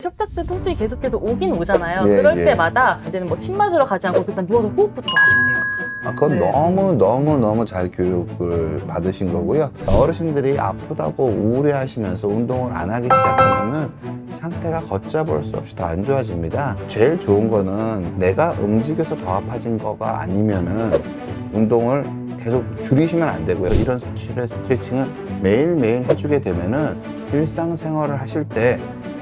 협착증 통증이 계속해서 오긴 오잖아요. 예, 그럴 예. 때마다 이제는 뭐 침 맞으러 가지 않고 일단 누워서 호흡부터 하신대요. 그건 네. 너무 잘 교육을 받으신 거고요. 어르신들이 아프다고 우울해하시면서 운동을 안 하기 시작하면은 상태가 걷잡을 수 없이 더 안 좋아집니다. 제일 좋은 거는 내가 움직여서 더 아파진 거가 아니면은 운동을 계속 줄이시면 안 되고요. 이런 스트레칭은 매일매일 해주게 되면은 일상생활을 하실 때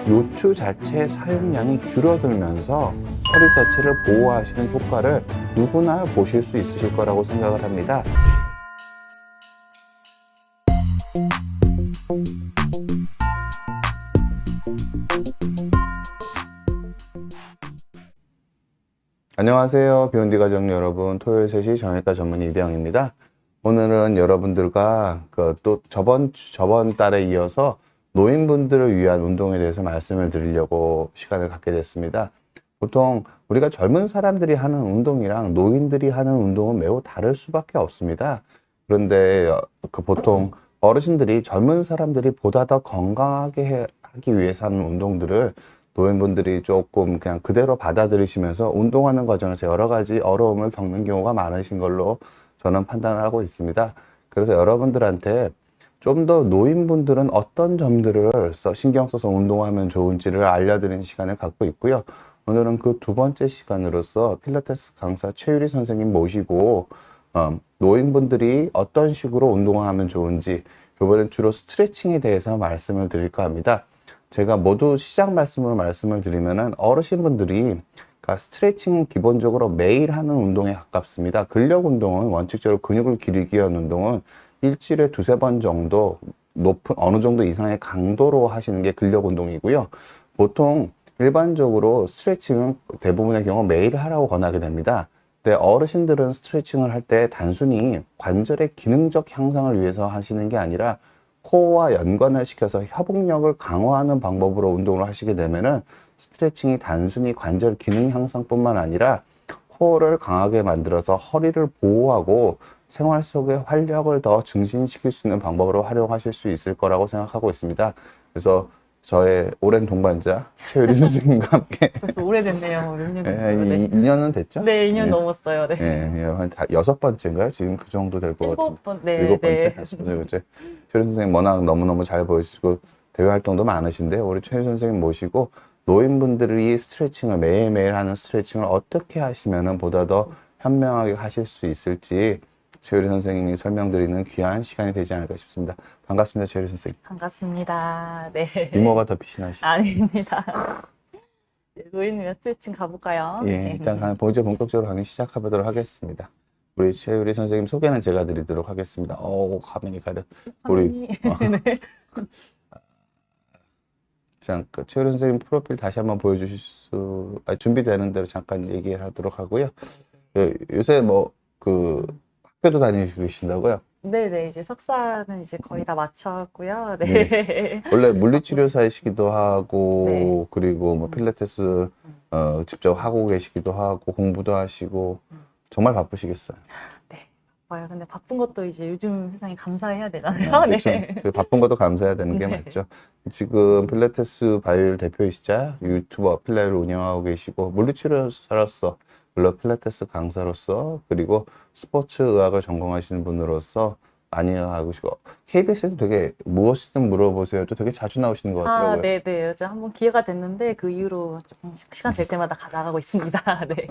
요추 자체의 사용량이 줄어들면서 허리 자체를 보호하시는 효과를 누구나 보실 수 있으실 거라고 생각을 합니다. 안녕하세요. 비욘디 가족 여러분. 토요일 3시 정형외과 전문의 이대영입니다. 오늘은 여러분들과 또 저번 달에 이어서 노인분들을 위한 운동에 대해서 말씀을 드리려고 시간을 갖게 됐습니다. 보통 우리가 젊은 사람들이 하는 운동이랑 노인들이 하는 운동은 매우 다를 수밖에 없습니다. 그런데 보통 어르신들이 젊은 사람들이 보다 더 건강하게 하기 위해서 하는 운동들을 노인분들이 조금 그냥 그대로 받아들이시면서 운동하는 과정에서 여러 가지 어려움을 겪는 경우가 많으신 걸로 저는 판단을 하고 있습니다. 그래서 여러분들한테 좀 더 노인분들은 어떤 점들을 신경 써서 운동하면 좋은지를 알려드리는 시간을 갖고 있고요. 오늘은 그 두 번째 시간으로서 필라테스 강사 최유리 선생님 모시고 노인분들이 어떤 식으로 운동을 하면 좋은지, 이번엔 주로 스트레칭에 대해서 말씀을 드릴까 합니다. 제가 모두 시작 말씀으로 말씀을 드리면은 어르신분들이 스트레칭은 기본적으로 매일 하는 운동에 가깝습니다. 근력 운동은 원칙적으로 근육을 기르기 위한 운동은 일주일에 두세 번 정도 높은 어느 정도 이상의 강도로 하시는 게 근력 운동이고요. 보통 일반적으로 스트레칭은 대부분의 경우 매일 하라고 권하게 됩니다. 근데 어르신들은 스트레칭을 할 때 단순히 관절의 기능적 향상을 위해서 하시는 게 아니라 코어와 연관을 시켜서 협응력을 강화하는 방법으로 운동을 하시게 되면은 스트레칭이 단순히 관절 기능 향상뿐만 아니라 코어를 강하게 만들어서 허리를 보호하고 생활 속의 활력을 더 증진시킬 수 있는 방법으로 활용하실 수 있을 거라고 생각하고 있습니다. 그래서 저의 오랜 동반자 최유리 선생님과 함께 벌써 오래됐네요. 몇 년 예, 됐어요. 네. 2년은 됐죠? 네, 2년 예. 넘었어요. 네. 예, 한 6번째인가요? 지금 그 정도 될 것 같은데. 7번, 네, 7번째? 네. 최유리 선생님 워낙 너무너무 잘 보이시고 대외 활동도 많으신데 우리 최유리 선생님 모시고 노인분들이 스트레칭을 매일매일 하는 스트레칭을 어떻게 하시면 보다 더 현명하게 하실 수 있을지 최유리 선생님이 설명드리는 귀한 시간이 되지 않을까 싶습니다. 반갑습니다, 최유리 선생님. 반갑습니다. 네. 이모가 더 피신하시죠? 아닙니다. 네, 노인이면 스트레칭 가볼까요? 예, 네. 일단 이제 본격적으로 강의 시작해보도록 하겠습니다. 우리 최유리 선생님 소개는 제가 드리도록 하겠습니다. 화면이 가려. 우리 네. 잠깐 최유리 선생님 프로필 다시 한번 보여주실 수, 준비되는 대로 잠깐 얘기하도록 하고요. 요새 학교도 다니시고 계신다고요? 네네, 이제 석사는 이제 거의 다 마쳤고요. 네. 네. 원래 물리치료사이시기도 하고, 네. 그리고 필라테스 직접 하고 계시기도 하고, 공부도 하시고, 정말 바쁘시겠어요. 네. 봐요. 근데 바쁜 것도 이제 요즘 세상에 감사해야 되잖아요. 네. 그렇죠. 그 바쁜 것도 감사해야 되는 게 네. 맞죠. 지금 필라테스 바이올 대표이시자 유튜버 필라를 운영하고 계시고, 물리치료사로서, 물론 필라테스 강사로서, 그리고 스포츠 의학을 전공하시는 분으로서 많이 하고 계시고, KBS에도 되게 무엇이든 물어보세요도 되게 자주 나오시는 것 같더라고요. 네네. 요즘 한번 기회가 됐는데 그 이후로 조금 시간 될 때마다 나가고 있습니다. 네.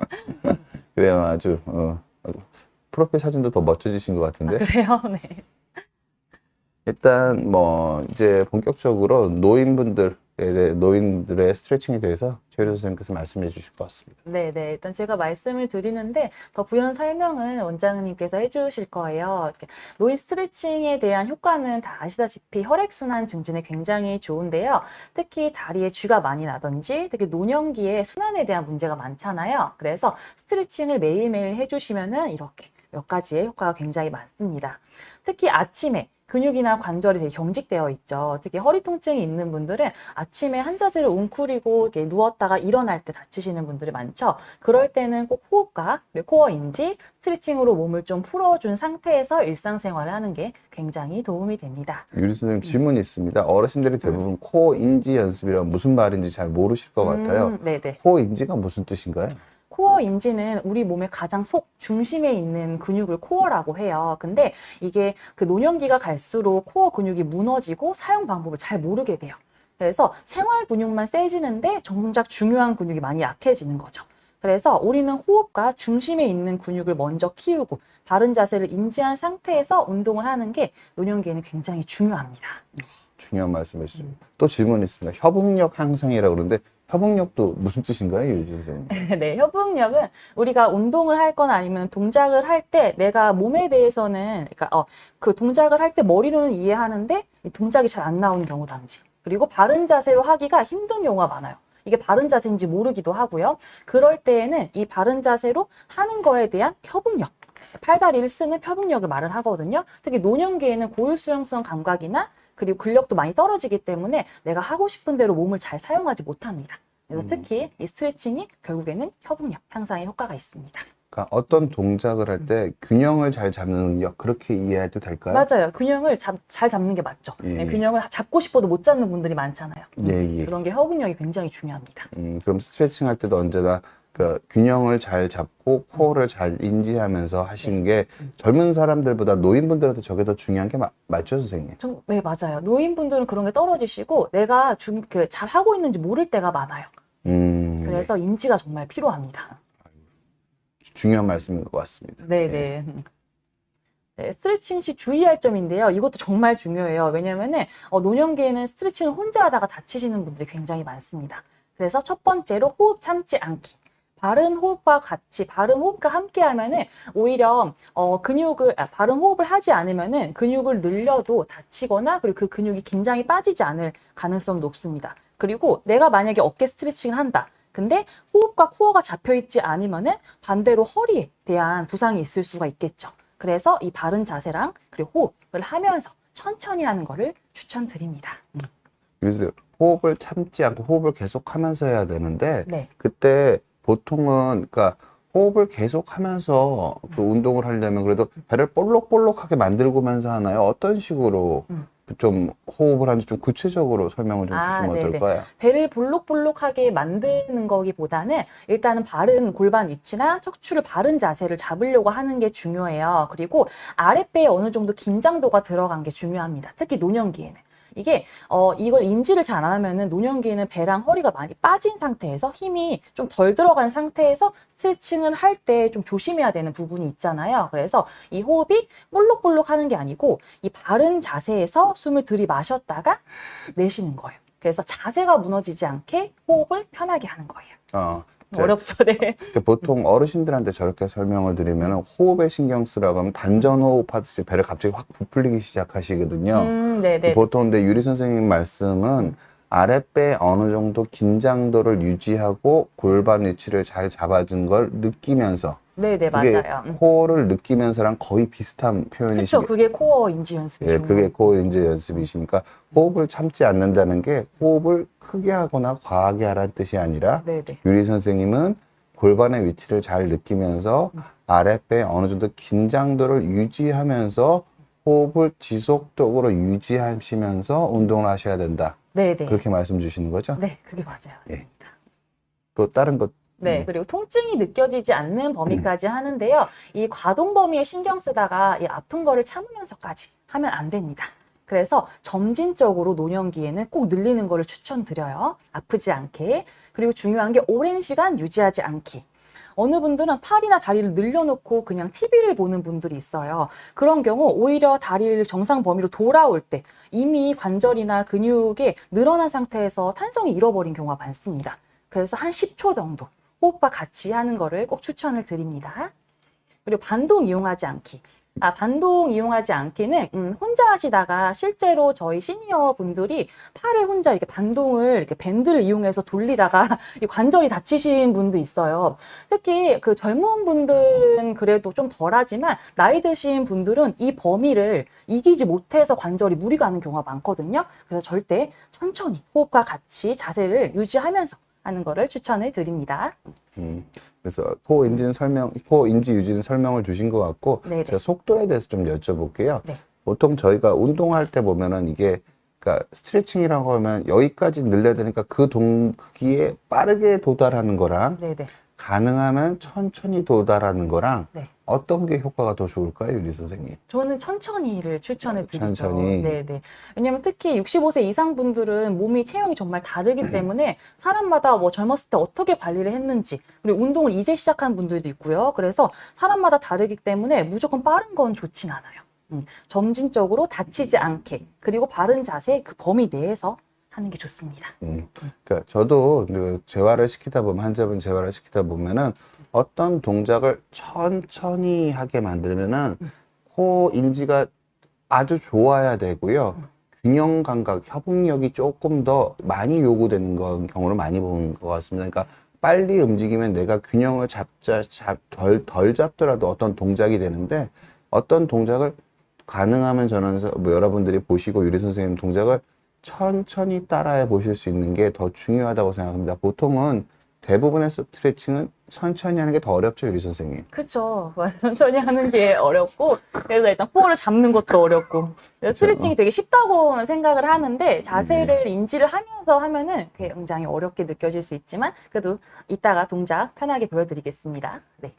그래요, 아주 프로필 사진도 더 멋져지신 것 같은데. 그래요? 네. 일단 이제 본격적으로 노인들의 스트레칭에 대해서 최유리 선생님께서 말씀해 주실 것 같습니다. 네네. 일단 제가 말씀을 드리는데 더 부연 설명은 원장님께서 해주실 거예요. 이렇게 노인 스트레칭에 대한 효과는 다 아시다시피 혈액순환 증진에 굉장히 좋은데요. 특히 다리에 쥐가 많이 나든지 특히 노년기에 순환에 대한 문제가 많잖아요. 그래서 스트레칭을 매일매일 해주시면은 이렇게 몇 가지의 효과가 굉장히 많습니다. 특히 아침에 근육이나 관절이 되게 경직되어 있죠. 특히 허리 통증이 있는 분들은 아침에 한 자세를 웅크리고 이렇게 누웠다가 일어날 때 다치시는 분들이 많죠. 그럴 때는 꼭 호흡과 그리고 코어 인지, 스트레칭으로 몸을 좀 풀어준 상태에서 일상생활을 하는 게 굉장히 도움이 됩니다. 유리 선생님 질문이 있습니다. 어르신들이 대부분 코 인지 연습이란 무슨 말인지 잘 모르실 것 같아요. 네네. 코 인지가 무슨 뜻인가요? 코어 인지는 우리 몸의 가장 속 중심에 있는 근육을 코어라고 해요. 근데 이게 그 노년기가 갈수록 코어 근육이 무너지고 사용 방법을 잘 모르게 돼요. 그래서 생활 근육만 세지는데 정작 중요한 근육이 많이 약해지는 거죠. 그래서 우리는 호흡과 중심에 있는 근육을 먼저 키우고 바른 자세를 인지한 상태에서 운동을 하는 게 노년기에는 굉장히 중요합니다. 중요한 말씀이시죠. 또 질문이 있습니다. 협응력 향상이라고 그러는데 협응력도 무슨 뜻인가요, 유리 선생님? 네, 협응력은 우리가 운동을 할 거나 아니면 동작을 할 때 내가 몸에 대해서는 그러니까 그 동작을 할 때 머리로는 이해하는데 이 동작이 잘 안 나오는 경우든지 그리고 바른 자세로 하기가 힘든 경우가 많아요. 이게 바른 자세인지 모르기도 하고요. 그럴 때에는 이 바른 자세로 하는 거에 대한 협응력, 팔다리를 쓰는 협응력을 말을 하거든요. 특히 노년기에는 고유수용성 감각이나 그리고 근력도 많이 떨어지기 때문에 내가 하고 싶은 대로 몸을 잘 사용하지 못합니다. 그래서 특히 이 스트레칭이 결국에는 협응력 향상에 효과가 있습니다. 그러니까 어떤 동작을 할 때 균형을 잘 잡는 능력 그렇게 이해해도 될까요? 맞아요. 균형을 잘 잡는 게 맞죠. 예. 네, 균형을 잡고 싶어도 못 잡는 분들이 많잖아요. 예, 예. 그런 게 협응력이 굉장히 중요합니다. 그럼 스트레칭 할 때도 언제나 그 균형을 잘 잡고 코어를 잘 인지하면서 하시는 게 젊은 사람들보다 노인분들한테 저게 더 중요한 게 맞죠, 선생님? 네, 맞아요. 노인분들은 그런 게 떨어지시고 내가 잘 하고 있는지 모를 때가 많아요. 그래서 인지가 정말 필요합니다. 중요한 말씀인 것 같습니다. 네네. 네, 스트레칭 시 주의할 점인데요. 이것도 정말 중요해요. 왜냐면은 노년기에는 스트레칭을 혼자 하다가 다치시는 분들이 굉장히 많습니다. 그래서 첫 번째로 호흡 참지 않기. 바른 호흡과 함께 하면은 오히려 바른 호흡을 하지 않으면은 근육을 늘려도 다치거나 그리고 그 근육이 긴장이 빠지지 않을 가능성이 높습니다. 그리고 내가 만약에 어깨 스트레칭을 한다. 근데 호흡과 코어가 잡혀 있지 않으면은 반대로 허리에 대한 부상이 있을 수가 있겠죠. 그래서 이 바른 자세랑 그리고 호흡을 하면서 천천히 하는 거를 추천드립니다. 그래서 호흡을 참지 않고 호흡을 계속하면서 해야 되는데 네. 그때 보통은 그러니까 호흡을 계속하면서 그 운동을 하려면 그래도 배를 볼록볼록하게 만들고면서 하나요? 어떤 식으로 좀 호흡을 하는지 좀 구체적으로 설명을 좀 주시면 네네. 어떨까요? 배를 볼록볼록하게 만드는 거기보다는 일단은 바른 골반 위치나 척추를 바른 자세를 잡으려고 하는 게 중요해요. 그리고 아랫배에 어느 정도 긴장도가 들어간 게 중요합니다. 특히 노년기에는. 이게 이걸 인지를 잘 안 하면은 노년기에는 배랑 허리가 많이 빠진 상태에서 힘이 좀 덜 들어간 상태에서 스트레칭을 할 때 좀 조심해야 되는 부분이 있잖아요. 그래서 이 호흡이 볼록볼록 하는 게 아니고 이 바른 자세에서 숨을 들이마셨다가 내쉬는 거예요. 그래서 자세가 무너지지 않게 호흡을 편하게 하는 거예요. 어렵죠, 네. 보통 어르신들한테 저렇게 설명을 드리면 호흡에 신경 쓰라고 하면 단전 호흡하듯이 배를 갑자기 확 부풀리기 시작하시거든요. 네네. 보통 근데 유리 선생님 말씀은 아랫배 어느 정도 긴장도를 유지하고 골반 위치를 잘 잡아준 걸 느끼면서 네네, 그게 맞아요. 코어를 느끼면서랑 거의 비슷한 그렇죠. 표현이시죠. 그게 코어 인지 연습이죠. 예, 그게 코어 인지 연습이시니까 호흡을 참지 않는다는 게 호흡을 크게 하거나 과하게 하라는 뜻이 아니라 네네. 유리 선생님은 골반의 위치를 잘 느끼면서 아랫배 어느 정도 긴장도를 유지하면서 호흡을 지속적으로 유지하시면서 운동을 하셔야 된다. 네네. 그렇게 말씀 주시는 거죠? 네, 그게 맞아요. 예. 맞습니다. 또 다른 것 네, 그리고 통증이 느껴지지 않는 범위까지 하는데요. 이 과동 범위에 신경 쓰다가 이 아픈 거를 참으면서까지 하면 안 됩니다. 그래서 점진적으로 노년기에는 꼭 늘리는 거를 추천드려요. 아프지 않게. 그리고 중요한 게 오랜 시간 유지하지 않기. 어느 분들은 팔이나 다리를 늘려놓고 그냥 TV를 보는 분들이 있어요. 그런 경우 오히려 다리를 정상 범위로 돌아올 때 이미 관절이나 근육이 늘어난 상태에서 탄성이 잃어버린 경우가 많습니다. 그래서 한 10초 정도 호흡과 같이 하는 거를 꼭 추천을 드립니다. 그리고 반동 이용하지 않기. 반동 이용하지 않기는 혼자 하시다가 실제로 저희 시니어 분들이 팔을 혼자 이렇게 반동을 이렇게 밴드를 이용해서 돌리다가 이 관절이 다치신 분도 있어요. 특히 그 젊은 분들은 그래도 좀 덜하지만 나이 드신 분들은 이 범위를 이기지 못해서 관절이 무리가 가는 경우가 많거든요. 그래서 절대 천천히 호흡과 같이 자세를 유지하면서 하는 거를 추천을 드립니다. 그래서 코 인지 유지는 설명을 주신 것 같고, 네네. 제가 속도에 대해서 좀 여쭤볼게요. 네. 보통 저희가 운동할 때 보면은 이게, 그러니까 스트레칭이라고 하면 여기까지 늘려야 되니까 그 크기에 빠르게 도달하는 거랑, 네네. 가능하면 천천히 도달하는 거랑, 네. 어떤 게 효과가 더 좋을까요, 유리 선생님? 저는 천천히를 추천해 드리죠. 천천히. 네네. 왜냐면 특히 65세 이상 분들은 몸이 체형이 정말 다르기 때문에 사람마다 뭐 젊었을 때 어떻게 관리를 했는지, 그리고 운동을 이제 시작한 분들도 있고요. 그래서 사람마다 다르기 때문에 무조건 빠른 건 좋진 않아요. 점진적으로 다치지 않게, 그리고 바른 자세 그 범위 내에서 하는 게 좋습니다. 그러니까 저도 그 재활을 시키다 보면, 환자분 재활을 시키다 보면은 어떤 동작을 천천히 하게 만들면은 코 인지가 아주 좋아야 되고요. 균형 감각, 협응력이 조금 더 많이 요구되는 경우를 많이 본 것 같습니다. 그러니까 빨리 움직이면 내가 균형을 덜 잡더라도 어떤 동작이 되는데, 어떤 동작을 가능하면 저는 뭐 여러분들이 보시고 유리 선생님 동작을 천천히 따라해 보실 수 있는 게 더 중요하다고 생각합니다. 보통은 대부분의 스트레칭은 천천히 하는 게 더 어렵죠, 유리 선생님. 그렇죠. 천천히 하는 게 어렵고, 그래서 일단 코어를 잡는 것도 어렵고, 그래서 스트레칭이 되게 쉽다고 생각을 하는데 자세를 인지를 하면서 하면은 굉장히 어렵게 느껴질 수 있지만, 그래도 이따가 동작 편하게 보여드리겠습니다. 네.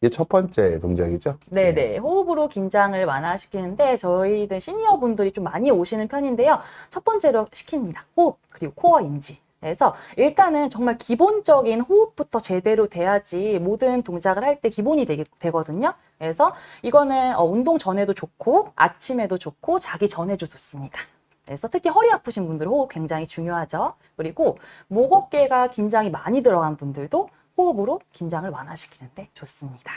이게 첫 번째 동작이죠? 네네. 호흡으로 긴장을 완화시키는데 저희들 시니어 분들이 좀 많이 오시는 편인데요. 첫 번째로 시킵니다. 호흡, 그리고 코어 인지. 그래서 일단은 정말 기본적인 호흡부터 제대로 돼야지 모든 동작을 할 때 기본이 되거든요. 그래서 이거는 운동 전에도 좋고 아침에도 좋고 자기 전에도 좋습니다. 그래서 특히 허리 아프신 분들 호흡 굉장히 중요하죠. 그리고 목 어깨가 긴장이 많이 들어간 분들도 호흡으로 긴장을 완화시키는데 좋습니다.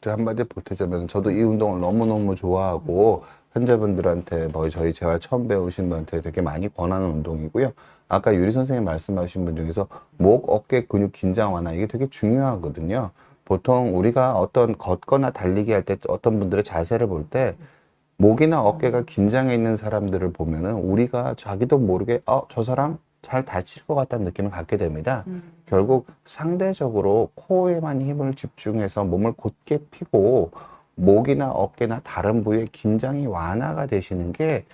저 한마디 보태자면 저도 이 운동을 너무너무 좋아하고 환자분들한테 뭐 저희 재활 처음 배우신 분한테 되게 많이 권하는 운동이고요. 아까 유리 선생님 말씀하신 분 중에서 목, 어깨 근육 긴장 완화 이게 되게 중요하거든요. 보통 우리가 어떤 걷거나 달리기 할 때 어떤 분들의 자세를 볼 때 목이나 어깨가 긴장해 있는 사람들을 보면은 우리가 자기도 모르게 저 사람 잘 다칠 것 같다는 느낌을 갖게 됩니다. 결국 상대적으로 코에만 힘을 집중해서 몸을 곧게 펴고 목이나 어깨나 다른 부위에 긴장이 완화가 되시는 게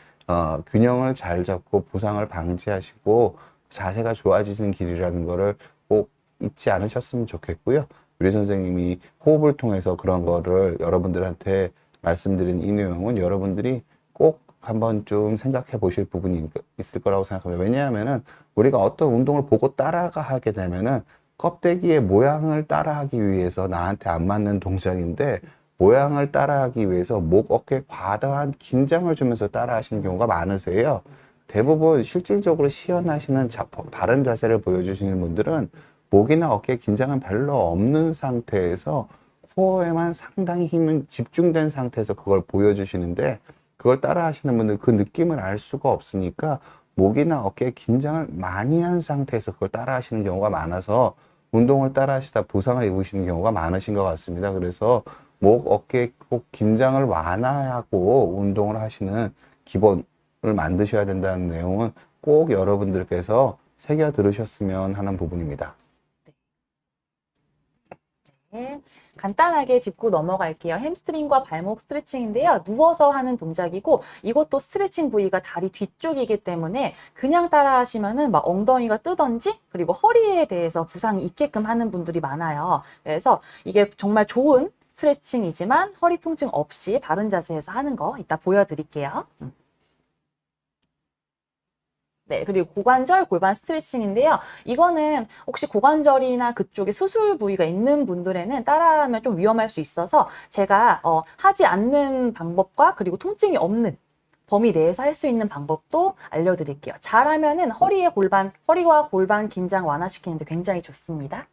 균형을 잘 잡고 부상을 방지하시고 자세가 좋아지는 길이라는 거를 꼭 잊지 않으셨으면 좋겠고요. 유리 선생님이 호흡을 통해서 그런 거를 여러분들한테 말씀드린 이 내용은 여러분들이 꼭 한번 좀 생각해 보실 부분이 있을 거라고 생각합니다. 왜냐하면은 우리가 어떤 운동을 보고 따라가 하게 되면은 껍데기의 모양을 따라하기 위해서 나한테 안 맞는 동작인데 모양을 따라하기 위해서 목, 어깨에 과다한 긴장을 주면서 따라하시는 경우가 많으세요. 대부분 실질적으로 시연하시는 바른 자세를 보여주시는 분들은 목이나 어깨에 긴장은 별로 없는 상태에서 코어에만 상당히 힘은 집중된 상태에서 그걸 보여주시는데 그걸 따라 하시는 분들 그 느낌을 알 수가 없으니까 목이나 어깨에 긴장을 많이 한 상태에서 그걸 따라 하시는 경우가 많아서 운동을 따라 하시다 부상을 입으시는 경우가 많으신 것 같습니다. 그래서 목, 어깨에 꼭 긴장을 완화하고 운동을 하시는 기본을 만드셔야 된다는 내용은 꼭 여러분들께서 새겨 들으셨으면 하는 부분입니다. 네, 간단하게 짚고 넘어갈게요. 햄스트링과 발목 스트레칭인데요. 누워서 하는 동작이고 이것도 스트레칭 부위가 다리 뒤쪽이기 때문에 그냥 따라 하시면은 막 엉덩이가 뜨던지 그리고 허리에 대해서 부상이 있게끔 하는 분들이 많아요. 그래서 이게 정말 좋은 스트레칭이지만 허리 통증 없이 바른 자세에서 하는 거 이따 보여드릴게요. 네, 그리고 고관절, 골반 스트레칭인데요. 이거는 혹시 고관절이나 그쪽에 수술 부위가 있는 분들에는 따라하면 좀 위험할 수 있어서 제가 하지 않는 방법과 그리고 통증이 없는 범위 내에서 할 수 있는 방법도 알려드릴게요. 잘하면은 허리와 골반 긴장 완화시키는데 굉장히 좋습니다.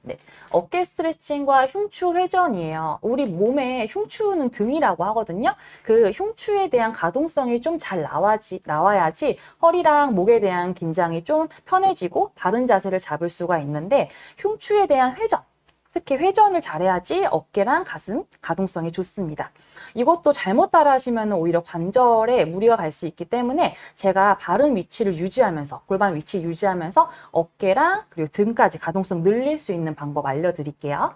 네, 어깨 스트레칭과 흉추 회전이에요. 우리 몸에 흉추는 등이라고 하거든요. 그 흉추에 대한 가동성이 좀 잘 나와야지 허리랑 목에 대한 긴장이 좀 편해지고 바른 자세를 잡을 수가 있는데 흉추에 대한 회전, 특히 회전을 잘해야지 어깨랑 가슴 가동성이 좋습니다. 이것도 잘못 따라 하시면 오히려 관절에 무리가 갈 수 있기 때문에 제가 바른 위치를 유지하면서 골반 위치 유지하면서 어깨랑 그리고 등까지 가동성 늘릴 수 있는 방법 알려드릴게요.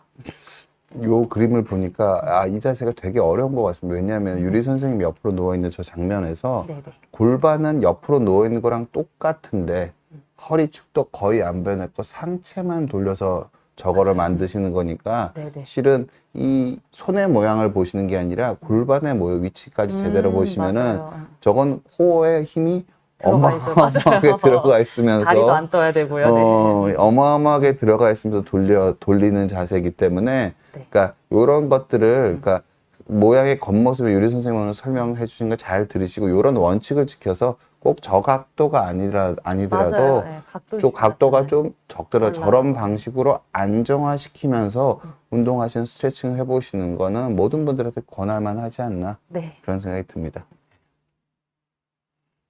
요 그림을 보니까 이 자세가 되게 어려운 것 같습니다. 왜냐하면 유리 선생님이 옆으로 누워있는 저 장면에서 네네. 골반은 옆으로 누워있는 거랑 똑같은데 허리 축도 거의 안 변했고 상체만 돌려서 저거를 맞아요. 만드시는 거니까 네네. 실은 이 손의 모양을 보시는 게 아니라 골반의 모양 위치까지 제대로 보시면은 맞아요. 저건 코어에 힘이 들어가 있어요. 어마어마하게 맞아요. 들어가 있으면서 다리도 안 떠야 되고요. 네. 어마어마하게 들어가 있으면서 돌리는 자세이기 때문에 네. 그러니까 이런 것들을 그러니까 모양의 겉모습을 유리 선생님 오늘 설명해 주신 거 잘 들으시고 이런 원칙을 지켜서 꼭 저 각도가 아니더라도 맞아요. 네, 좀 각도가 맞잖아요. 좀 적더라도 달라요. 저런 방식으로 안정화시키면서 운동하시는 스트레칭을 해보시는 거는 모든 분들한테 권할만 하지 않나 네. 그런 생각이 듭니다.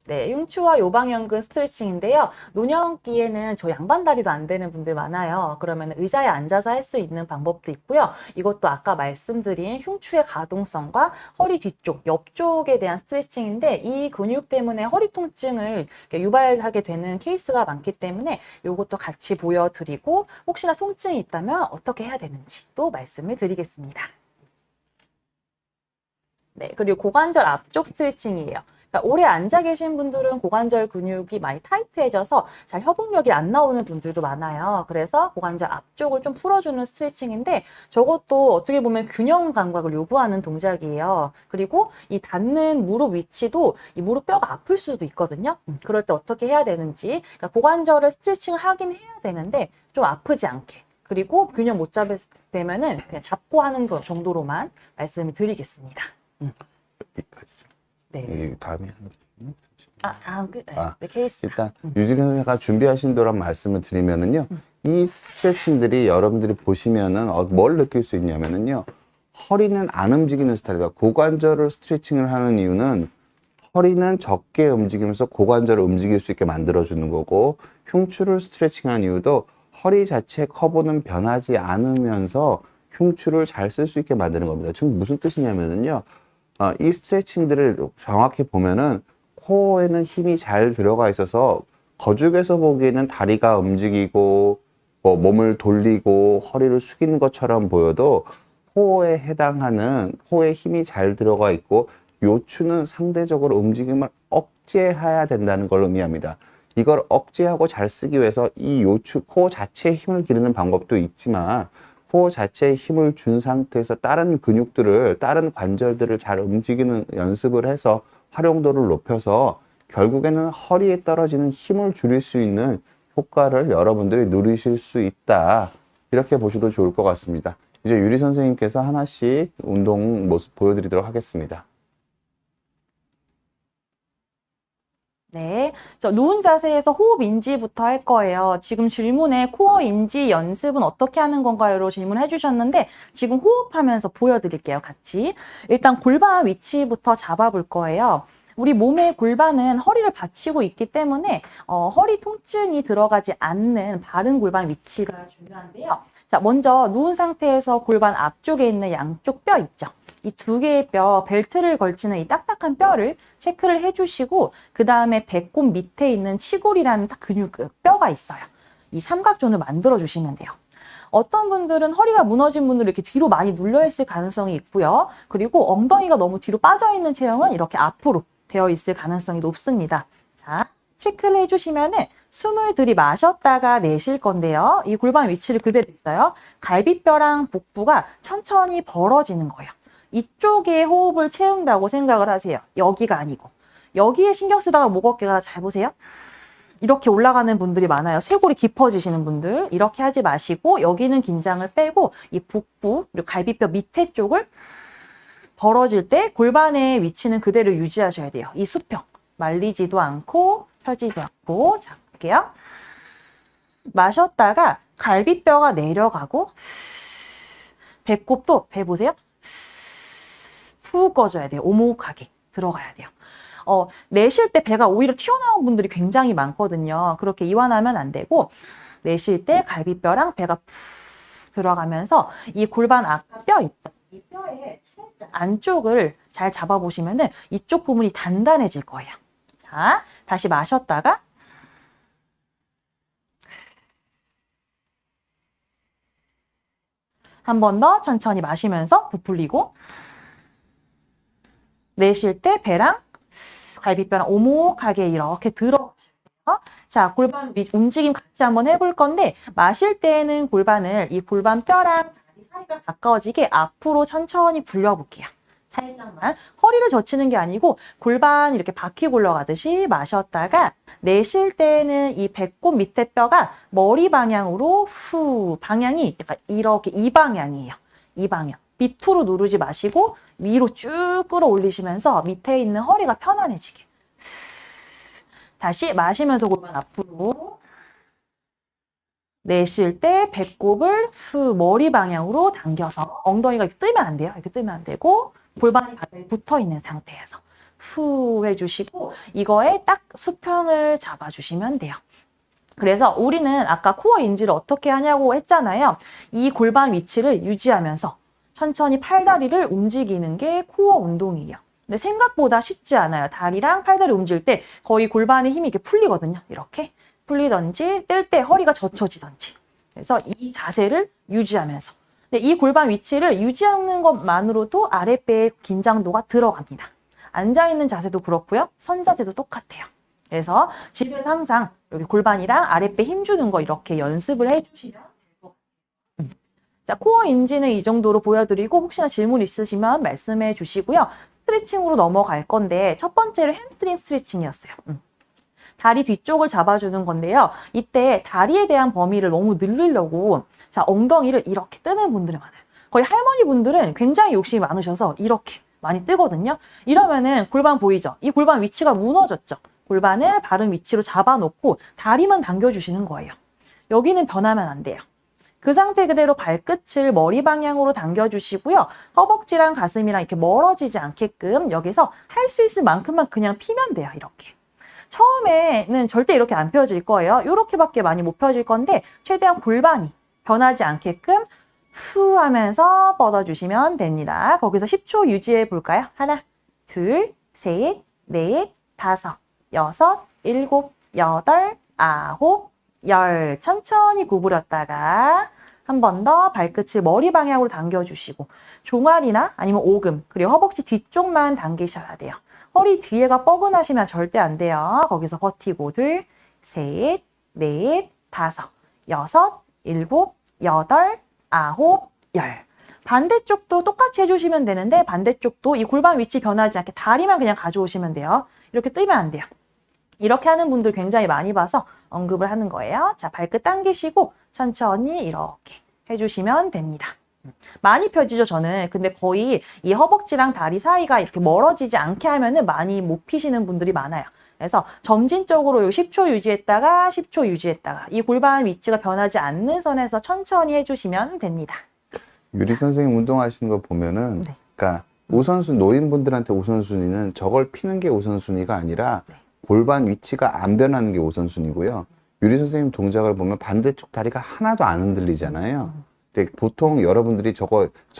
네, 흉추와 요방연근 스트레칭인데요. 노년기에는 저 양반다리도 안 되는 분들 많아요. 그러면 의자에 앉아서 할 수 있는 방법도 있고요. 이것도 아까 말씀드린 흉추의 가동성과 허리 뒤쪽, 옆쪽에 대한 스트레칭인데 이 근육 때문에 허리 통증을 유발하게 되는 케이스가 많기 때문에 이것도 같이 보여드리고 혹시나 통증이 있다면 어떻게 해야 되는지 또 말씀을 드리겠습니다. 네, 그리고 고관절 앞쪽 스트레칭이에요. 그러니까 오래 앉아 계신 분들은 고관절 근육이 많이 타이트해져서 잘 협응력이 안 나오는 분들도 많아요. 그래서 고관절 앞쪽을 좀 풀어주는 스트레칭인데 저것도 어떻게 보면 균형 감각을 요구하는 동작이에요. 그리고 이 닿는 무릎 위치도 이 무릎 뼈가 아플 수도 있거든요. 그럴 때 어떻게 해야 되는지. 그러니까 고관절을 스트레칭을 하긴 해야 되는데 좀 아프지 않게. 그리고 균형 못 잡으면은 그냥 잡고 하는 거 정도로만 말씀을 드리겠습니다. 여기까지죠. 네. 이 다음에 하는 다음 끝. 네, 아, 네, 케이스. 일단 유진 선생님가 준비하신 도란 말씀을 드리면은요, 이 스트레칭들이 여러분들이 보시면은 뭘 느낄 수 있냐면은요, 허리는 안 움직이는 스타일이다. 고관절을 스트레칭을 하는 이유는 허리는 적게 움직이면서 고관절을 움직일 수 있게 만들어주는 거고, 흉추를 스트레칭한 이유도 허리 자체 커브는 변하지 않으면서 흉추를 잘 쓸 수 있게 만드는 겁니다. 지금 무슨 뜻이냐면은요, 이 스트레칭들을 정확히 보면은 코어에는 힘이 잘 들어가 있어서 거죽에서 보기에는 다리가 움직이고 뭐 몸을 돌리고 허리를 숙이는 것처럼 보여도 코어에 해당하는 코어에 힘이 잘 들어가 있고 요추는 상대적으로 움직임을 억제해야 된다는 걸 의미합니다. 이걸 억제하고 잘 쓰기 위해서 이 요추 코어 자체에 힘을 기르는 방법도 있지만 코어 자체에 힘을 준 상태에서 다른 근육들을, 다른 관절들을 잘 움직이는 연습을 해서 활용도를 높여서 결국에는 허리에 떨어지는 힘을 줄일 수 있는 효과를 여러분들이 누리실 수 있다. 이렇게 보셔도 좋을 것 같습니다. 이제 유리 선생님께서 하나씩 운동 모습 보여드리도록 하겠습니다. 네, 저 누운 자세에서 호흡 인지부터 할 거예요. 지금 질문에 코어 인지 연습은 어떻게 하는 건가요?로 질문해 주셨는데 지금 호흡하면서 보여드릴게요. 같이. 일단 골반 위치부터 잡아볼 거예요. 우리 몸의 골반은 허리를 받치고 있기 때문에 허리 통증이 들어가지 않는 바른 골반 위치가 중요한데요. 자, 먼저 누운 상태에서 골반 앞쪽에 있는 양쪽 뼈 있죠. 이 두 개의 뼈, 벨트를 걸치는 이 딱딱한 뼈를 체크를 해주시고 그 다음에 배꼽 밑에 있는 치골이라는 근육 뼈가 있어요. 이 삼각존을 만들어 주시면 돼요. 어떤 분들은 허리가 무너진 분들은 이렇게 뒤로 많이 눌려 있을 가능성이 있고요. 그리고 엉덩이가 너무 뒤로 빠져 있는 체형은 이렇게 앞으로 되어 있을 가능성이 높습니다. 자, 체크를 해주시면은 숨을 들이마셨다가 내쉴 건데요. 이 골반 위치를 그대로 있어요. 갈비뼈랑 복부가 천천히 벌어지는 거예요. 이쪽에 호흡을 채운다고 생각을 하세요. 여기가 아니고. 여기에 신경 쓰다가 목 어깨가 잘 보세요. 이렇게 올라가는 분들이 많아요. 쇄골이 깊어지시는 분들. 이렇게 하지 마시고 여기는 긴장을 빼고 이 복부 그리고 갈비뼈 밑에 쪽을 벌어질 때 골반의 위치는 그대로 유지하셔야 돼요. 이 수평. 말리지도 않고 펴지도 않고. 자, 볼게요. 마셨다가 갈비뼈가 내려가고 배꼽도 배 보세요. 푹 꺼져야 돼요. 오목하게 들어가야 돼요. 내쉴 때 배가 오히려 튀어나온 분들이 굉장히 많거든요. 그렇게 이완하면 안 되고 내쉴 때 갈비뼈랑 배가 푹 들어가면서 이 골반 아까 뼈 있죠? 이 뼈의 살짝 안쪽을 잘 잡아보시면은 이쪽 부분이 단단해질 거예요. 자, 다시 마셨다가 한 번 더 천천히 마시면서 부풀리고 내쉴 때 배랑 갈비뼈랑 오목하게 이렇게 들어가시고요. 자, 골반 움직임 같이 한번 해볼 건데 마실 때에는 골반을 이 골반뼈랑 다리 사이가 가까워지게 앞으로 천천히 굴려볼게요. 살짝만. 허리를 젖히는 게 아니고 골반 이렇게 바퀴 굴러가듯이 마셨다가 내쉴 때는 이 배꼽 밑에 뼈가 머리 방향으로 방향이 약간 이렇게 이 방향이에요. 이 방향. 밑으로 누르지 마시고 위로 쭉 끌어올리시면서 밑에 있는 허리가 편안해지게. 다시 마시면서 골반 앞으로. 내쉴 때 배꼽을 머리 방향으로 당겨서 엉덩이가 이렇게 뜨면 안 돼요. 이렇게 뜨면 안 되고 골반이 바닥에 붙어 있는 상태에서 해주시고 이거에 딱 수평을 잡아주시면 돼요. 그래서 우리는 아까 코어 인지를 어떻게 하냐고 했잖아요. 이 골반 위치를 유지하면서 천천히 팔다리를 움직이는 게 코어 운동이에요. 근데 생각보다 쉽지 않아요. 다리랑 팔다리 움직일 때 거의 골반의 힘이 이렇게 풀리거든요. 이렇게 풀리던지 뜰 때 허리가 젖혀지던지. 그래서 이 자세를 유지하면서. 근데 이 골반 위치를 유지하는 것만으로도 아랫배의 긴장도가 들어갑니다. 앉아있는 자세도 그렇고요. 선 자세도 똑같아요. 그래서 집에서 항상 여기 골반이랑 아랫배 힘주는 거 이렇게 연습을 해주시면 되고. 자, 코어 인지는 이 정도로 보여드리고 혹시나 질문 있으시면 말씀해 주시고요. 스트레칭으로 넘어갈 건데 첫 번째로 햄스트링 스트레칭이었어요. 다리 뒤쪽을 잡아주는 건데요. 이때 다리에 대한 범위를 너무 늘리려고 자, 엉덩이를 이렇게 뜨는 분들이 많아요. 거의 할머니 분들은 굉장히 욕심이 많으셔서 이렇게 많이 뜨거든요. 이러면은 골반 보이죠? 이 골반 위치가 무너졌죠? 골반을 바른 위치로 잡아놓고 다리만 당겨주시는 거예요. 여기는 변하면 안 돼요. 그 상태 그대로 발끝을 머리 방향으로 당겨주시고요. 허벅지랑 가슴이랑 이렇게 멀어지지 않게끔 여기서 할 수 있을 만큼만 그냥 피면 돼요. 이렇게. 처음에는 절대 이렇게 안 펴질 거예요. 이렇게밖에 많이 못 펴질 건데 최대한 골반이 변하지 않게끔 후 하면서 뻗어주시면 됩니다. 거기서 10초 유지해 볼까요? 하나, 둘, 셋, 넷, 다섯, 여섯, 일곱, 여덟, 아홉, 열. 천천히 구부렸다가 한 번 더 발끝을 머리 방향으로 당겨주시고 종아리나 아니면 오금 그리고 허벅지 뒤쪽만 당기셔야 돼요. 허리 뒤에가 뻐근하시면 절대 안 돼요. 거기서 버티고 둘, 셋, 넷, 다섯, 여섯, 일곱, 여덟, 아홉, 열. 반대쪽도 똑같이 해주시면 되는데 반대쪽도 이 골반 위치 변하지 않게 다리만 그냥 가져오시면 돼요. 이렇게 뜨면 안 돼요. 이렇게 하는 분들 굉장히 많이 봐서 언급을 하는 거예요. 자, 발끝 당기시고 천천히 이렇게 해주시면 됩니다. 많이 펴지죠, 저는. 근데 거의 이 허벅지랑 다리 사이가 이렇게 멀어지지 않게 하면은 많이 못 피시는 분들이 많아요. 그래서 점진적으로 10초 유지했다가 10초 유지했다가 이 골반 위치가 변하지 않는 선에서 천천히 해주시면 됩니다. 유리 선생님 운동하시는 거 보면은, 네. 그러니까 우선순위, 노인분들한테 우선순위는 저걸 피는 게 우선순위가 아니라 네. 골반 위치가 안 변하는 게 우선순위고요. 유리 선생님 동작을 보면 반대쪽 다리가 하나도 안 흔들리잖아요. 근데 보통 여러분들이 저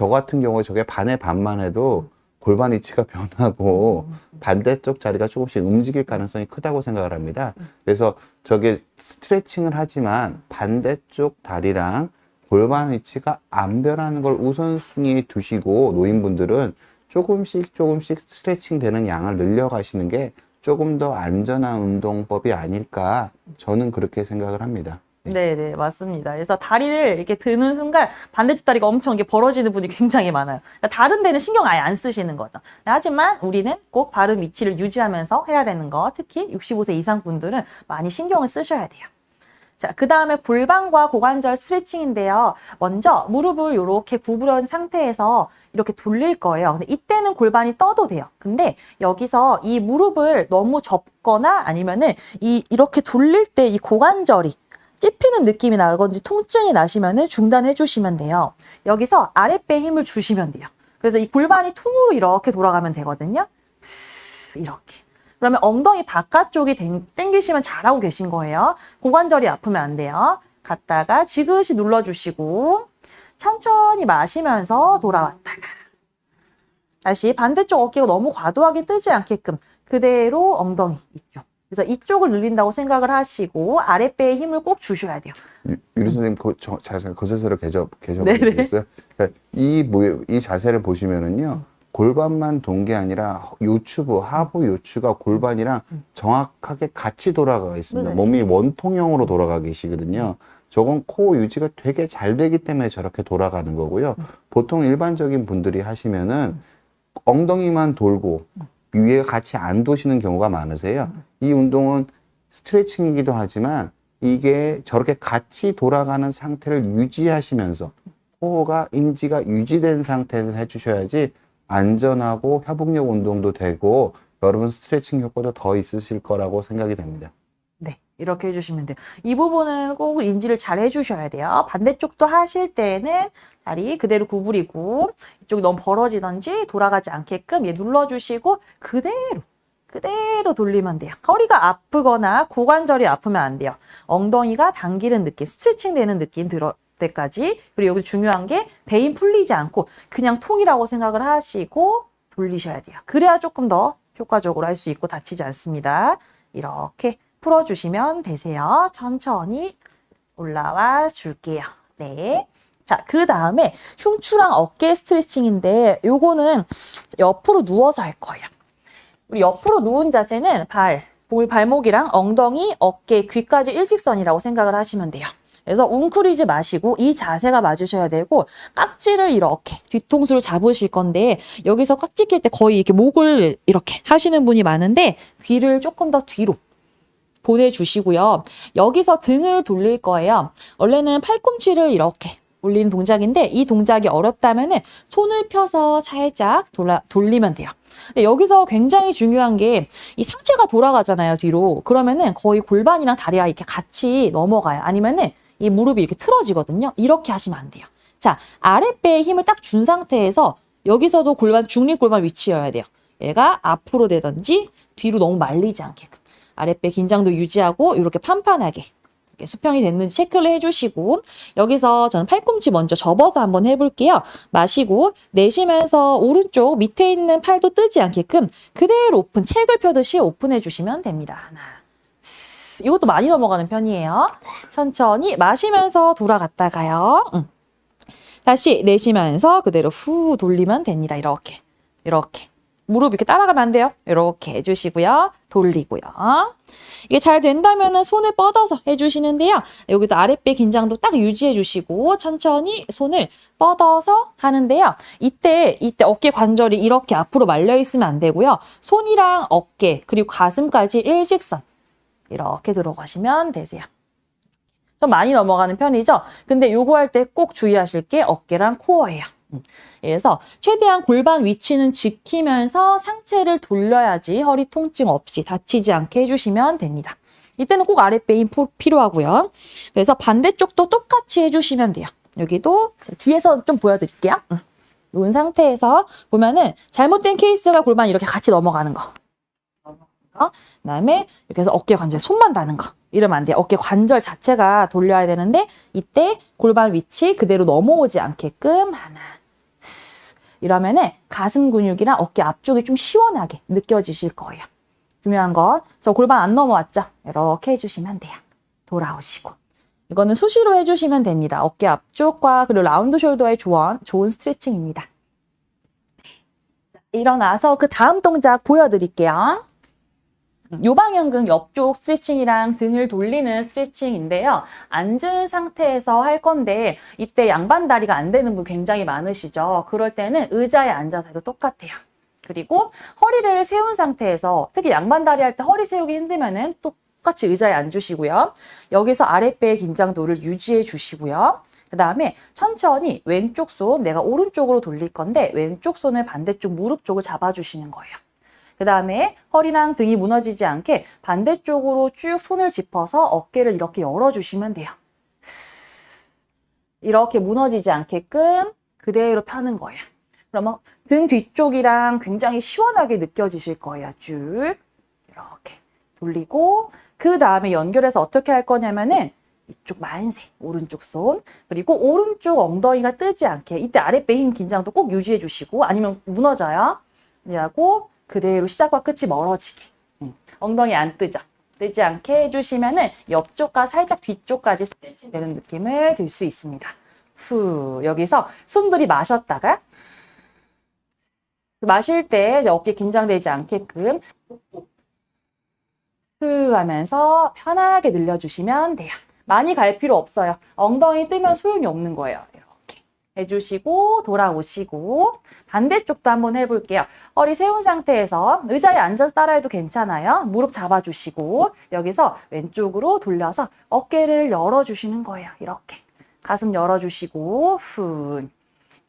같은 경우에 저게 반의 반만 해도 골반 위치가 변하고 반대쪽 자리가 조금씩 움직일 가능성이 크다고 생각을 합니다. 그래서 저게 스트레칭을 하지만 반대쪽 다리랑 골반 위치가 안 변하는 걸 우선순위에 두시고 노인분들은 조금씩 스트레칭 되는 양을 늘려가시는 게 조금 더 안전한 운동법이 아닐까 저는 그렇게 생각을 합니다. 네, 맞습니다. 그래서 다리를 이렇게 드는 순간 반대쪽 다리가 엄청 이게 벌어지는 분이 굉장히 많아요. 그러니까 다른 데는 신경 아예 안 쓰시는 거죠. 하지만 우리는 꼭 바른 위치를 유지하면서 해야 되는 거, 특히 65세 이상 분들은 많이 신경을 쓰셔야 돼요. 자, 그 다음에 골반과 고관절 스트레칭인데요. 먼저 무릎을 이렇게 구부린 상태에서 이렇게 돌릴 거예요. 근데 이때는 골반이 떠도 돼요. 근데 여기서 이 무릎을 너무 접거나 아니면은 이렇게 돌릴 때 이 고관절이 찝히는 느낌이 나건지 통증이 나시면은 중단해 주시면 돼요. 여기서 아랫배에 힘을 주시면 돼요. 그래서 이 골반이 통으로 이렇게 돌아가면 되거든요. 이렇게. 그러면 엉덩이 바깥쪽이 당기시면 잘하고 계신 거예요. 고관절이 아프면 안 돼요. 갔다가 지그시 눌러주시고 천천히 마시면서 돌아왔다가 다시 반대쪽 어깨가 너무 과도하게 뜨지 않게끔 그대로 엉덩이 이쪽. 그래서 이쪽을 늘린다고 생각을 하시고 아랫배에 힘을 꼭 주셔야 돼요. 유리 선생님 그 자세를 네네. 계셔보셨어요? 그러니까 이 자세를 보시면은요. 골반만 돈 게 아니라 요추부, 하부 요추가 골반이랑 정확하게 같이 돌아가 있습니다. 네. 몸이 원통형으로 돌아가 계시거든요. 저건 코 유지가 되게 잘 되기 때문에 저렇게 돌아가는 거고요. 보통 일반적인 분들이 하시면은 엉덩이만 돌고 위에 같이 안 도시는 경우가 많으세요. 이 운동은 스트레칭이기도 하지만 이게 저렇게 같이 돌아가는 상태를 유지하시면서 코어가 인지가 유지된 상태에서 해주셔야지 안전하고 협응력 운동도 되고 여러분 스트레칭 효과도 더 있으실 거라고 생각이 됩니다. 네, 이렇게 해주시면 돼요. 이 부분은 꼭 인지를 잘 해주셔야 돼요. 반대쪽도 하실 때는 다리 그대로 구부리고 이쪽이 너무 벌어지던지 돌아가지 않게끔 얘 눌러주시고 그대로 돌리면 돼요. 허리가 아프거나 고관절이 아프면 안 돼요. 엉덩이가 당기는 느낌, 스트레칭 되는 느낌 들어 때까지. 그리고 여기 중요한 게 배인 풀리지 않고 그냥 통이라고 생각을 하시고 돌리셔야 돼요. 그래야 조금 더 효과적으로 할 수 있고 다치지 않습니다. 이렇게 풀어주시면 되세요. 천천히 올라와 줄게요. 네. 자, 그 다음에 흉추랑 어깨 스트레칭인데 요거는 옆으로 누워서 할 거예요. 우리 옆으로 누운 자세는 발목이랑 엉덩이, 어깨, 귀까지 일직선이라고 생각을 하시면 돼요. 그래서 웅크리지 마시고 이 자세가 맞으셔야 되고 깍지를 이렇게 뒤통수를 잡으실 건데 여기서 깍지 낄 때 거의 이렇게 목을 이렇게 하시는 분이 많은데 귀를 조금 더 뒤로 보내주시고요. 여기서 등을 돌릴 거예요. 원래는 팔꿈치를 이렇게 올리는 동작인데 이 동작이 어렵다면은 손을 펴서 살짝 돌리면 돼요. 근데 여기서 굉장히 중요한 게 이 상체가 돌아가잖아요, 뒤로. 그러면은 거의 골반이랑 다리가 이렇게 같이 넘어가요. 아니면은 이 무릎이 이렇게 틀어지거든요. 이렇게 하시면 안 돼요. 자, 아랫배에 힘을 딱 준 상태에서 여기서도 중립골반 위치여야 돼요. 얘가 앞으로 되든지 뒤로 너무 말리지 않게끔. 아랫배 긴장도 유지하고 이렇게 판판하게 이렇게 수평이 됐는지 체크를 해주시고 여기서 저는 팔꿈치 먼저 접어서 한번 해볼게요. 마시고 내쉬면서 오른쪽 밑에 있는 팔도 뜨지 않게끔 그대로 오픈, 책을 펴듯이 오픈해주시면 됩니다. 하나. 이것도 많이 넘어가는 편이에요. 천천히 마시면서 돌아갔다가요. 다시 내쉬면서 그대로 후 돌리면 됩니다. 이렇게. 무릎 이렇게 따라가면 안 돼요. 이렇게 해주시고요. 돌리고요. 이게 잘 된다면 손을 뻗어서 해주시는데요. 여기도 아랫배 긴장도 딱 유지해주시고 천천히 손을 뻗어서 하는데요. 이때 어깨 관절이 이렇게 앞으로 말려 있으면 안 되고요. 손이랑 어깨 그리고 가슴까지 일직선 이렇게 들어가시면 되세요. 좀 많이 넘어가는 편이죠. 근데 요거 할 때 꼭 주의하실 게 어깨랑 코어예요. 그래서 최대한 골반 위치는 지키면서 상체를 돌려야지 허리 통증 없이 다치지 않게 해주시면 됩니다. 이때는 꼭 아랫배 힘 필요하고요. 그래서 반대쪽도 똑같이 해주시면 돼요. 여기도 뒤에서 좀 보여드릴게요. 누운 상태에서 보면은 잘못된 케이스가 골반 이렇게 같이 넘어가는 거. 그다음에 이렇게 해서 어깨 관절 손만 닿는 거. 이러면 안 돼요. 어깨 관절 자체가 돌려야 되는데 이때 골반 위치 그대로 넘어오지 않게끔 하나. 이러면은 가슴 근육이랑 어깨 앞쪽이 좀 시원하게 느껴지실 거예요. 중요한 건 저 골반 안 넘어왔죠? 이렇게 해주시면 돼요. 돌아오시고. 이거는 수시로 해주시면 됩니다. 어깨 앞쪽과 그리고 라운드 숄더의 좋은 스트레칭입니다. 일어나서 그 다음 동작 보여드릴게요. 요방형근 옆쪽 스트레칭이랑 등을 돌리는 스트레칭인데요. 앉은 상태에서 할 건데 이때 양반 다리가 안 되는 분 굉장히 많으시죠. 그럴 때는 의자에 앉아서 해도 똑같아요. 그리고 허리를 세운 상태에서 특히 양반 다리 할 때 허리 세우기 힘들면은 똑같이 의자에 앉으시고요. 여기서 아랫배의 긴장도를 유지해 주시고요. 그 다음에 천천히 왼쪽 손, 내가 오른쪽으로 돌릴 건데 왼쪽 손을 반대쪽 무릎 쪽을 잡아주시는 거예요. 그 다음에 허리랑 등이 무너지지 않게 반대쪽으로 쭉 손을 짚어서 어깨를 이렇게 열어주시면 돼요. 이렇게 무너지지 않게끔 그대로 펴는 거예요. 그러면 등 뒤쪽이랑 굉장히 시원하게 느껴지실 거예요. 쭉 이렇게 돌리고 그 다음에 연결해서 어떻게 할 거냐면은 이쪽 만세, 오른쪽 손, 그리고 오른쪽 엉덩이가 뜨지 않게 이때 아랫배 힘 긴장도 꼭 유지해 주시고 아니면 무너져요. 하고 그대로 시작과 끝이 멀어지게. 엉덩이 안 뜨죠. 뜨지 않게 해주시면은 옆쪽과 살짝 뒤쪽까지 스트레칭 되는 느낌을 들 수 있습니다. 후, 여기서 숨 들이마셨다가 마실 때 이제 어깨 긴장되지 않게끔 후 하면서 편하게 늘려주시면 돼요. 많이 갈 필요 없어요. 엉덩이 뜨면 소용이 없는 거예요. 이렇게 해주시고 돌아오시고 반대쪽도 한번 해볼게요. 허리 세운 상태에서 의자에 앉아서 따라해도 괜찮아요. 무릎 잡아주시고 여기서 왼쪽으로 돌려서 어깨를 열어주시는 거예요. 이렇게 가슴 열어주시고 후.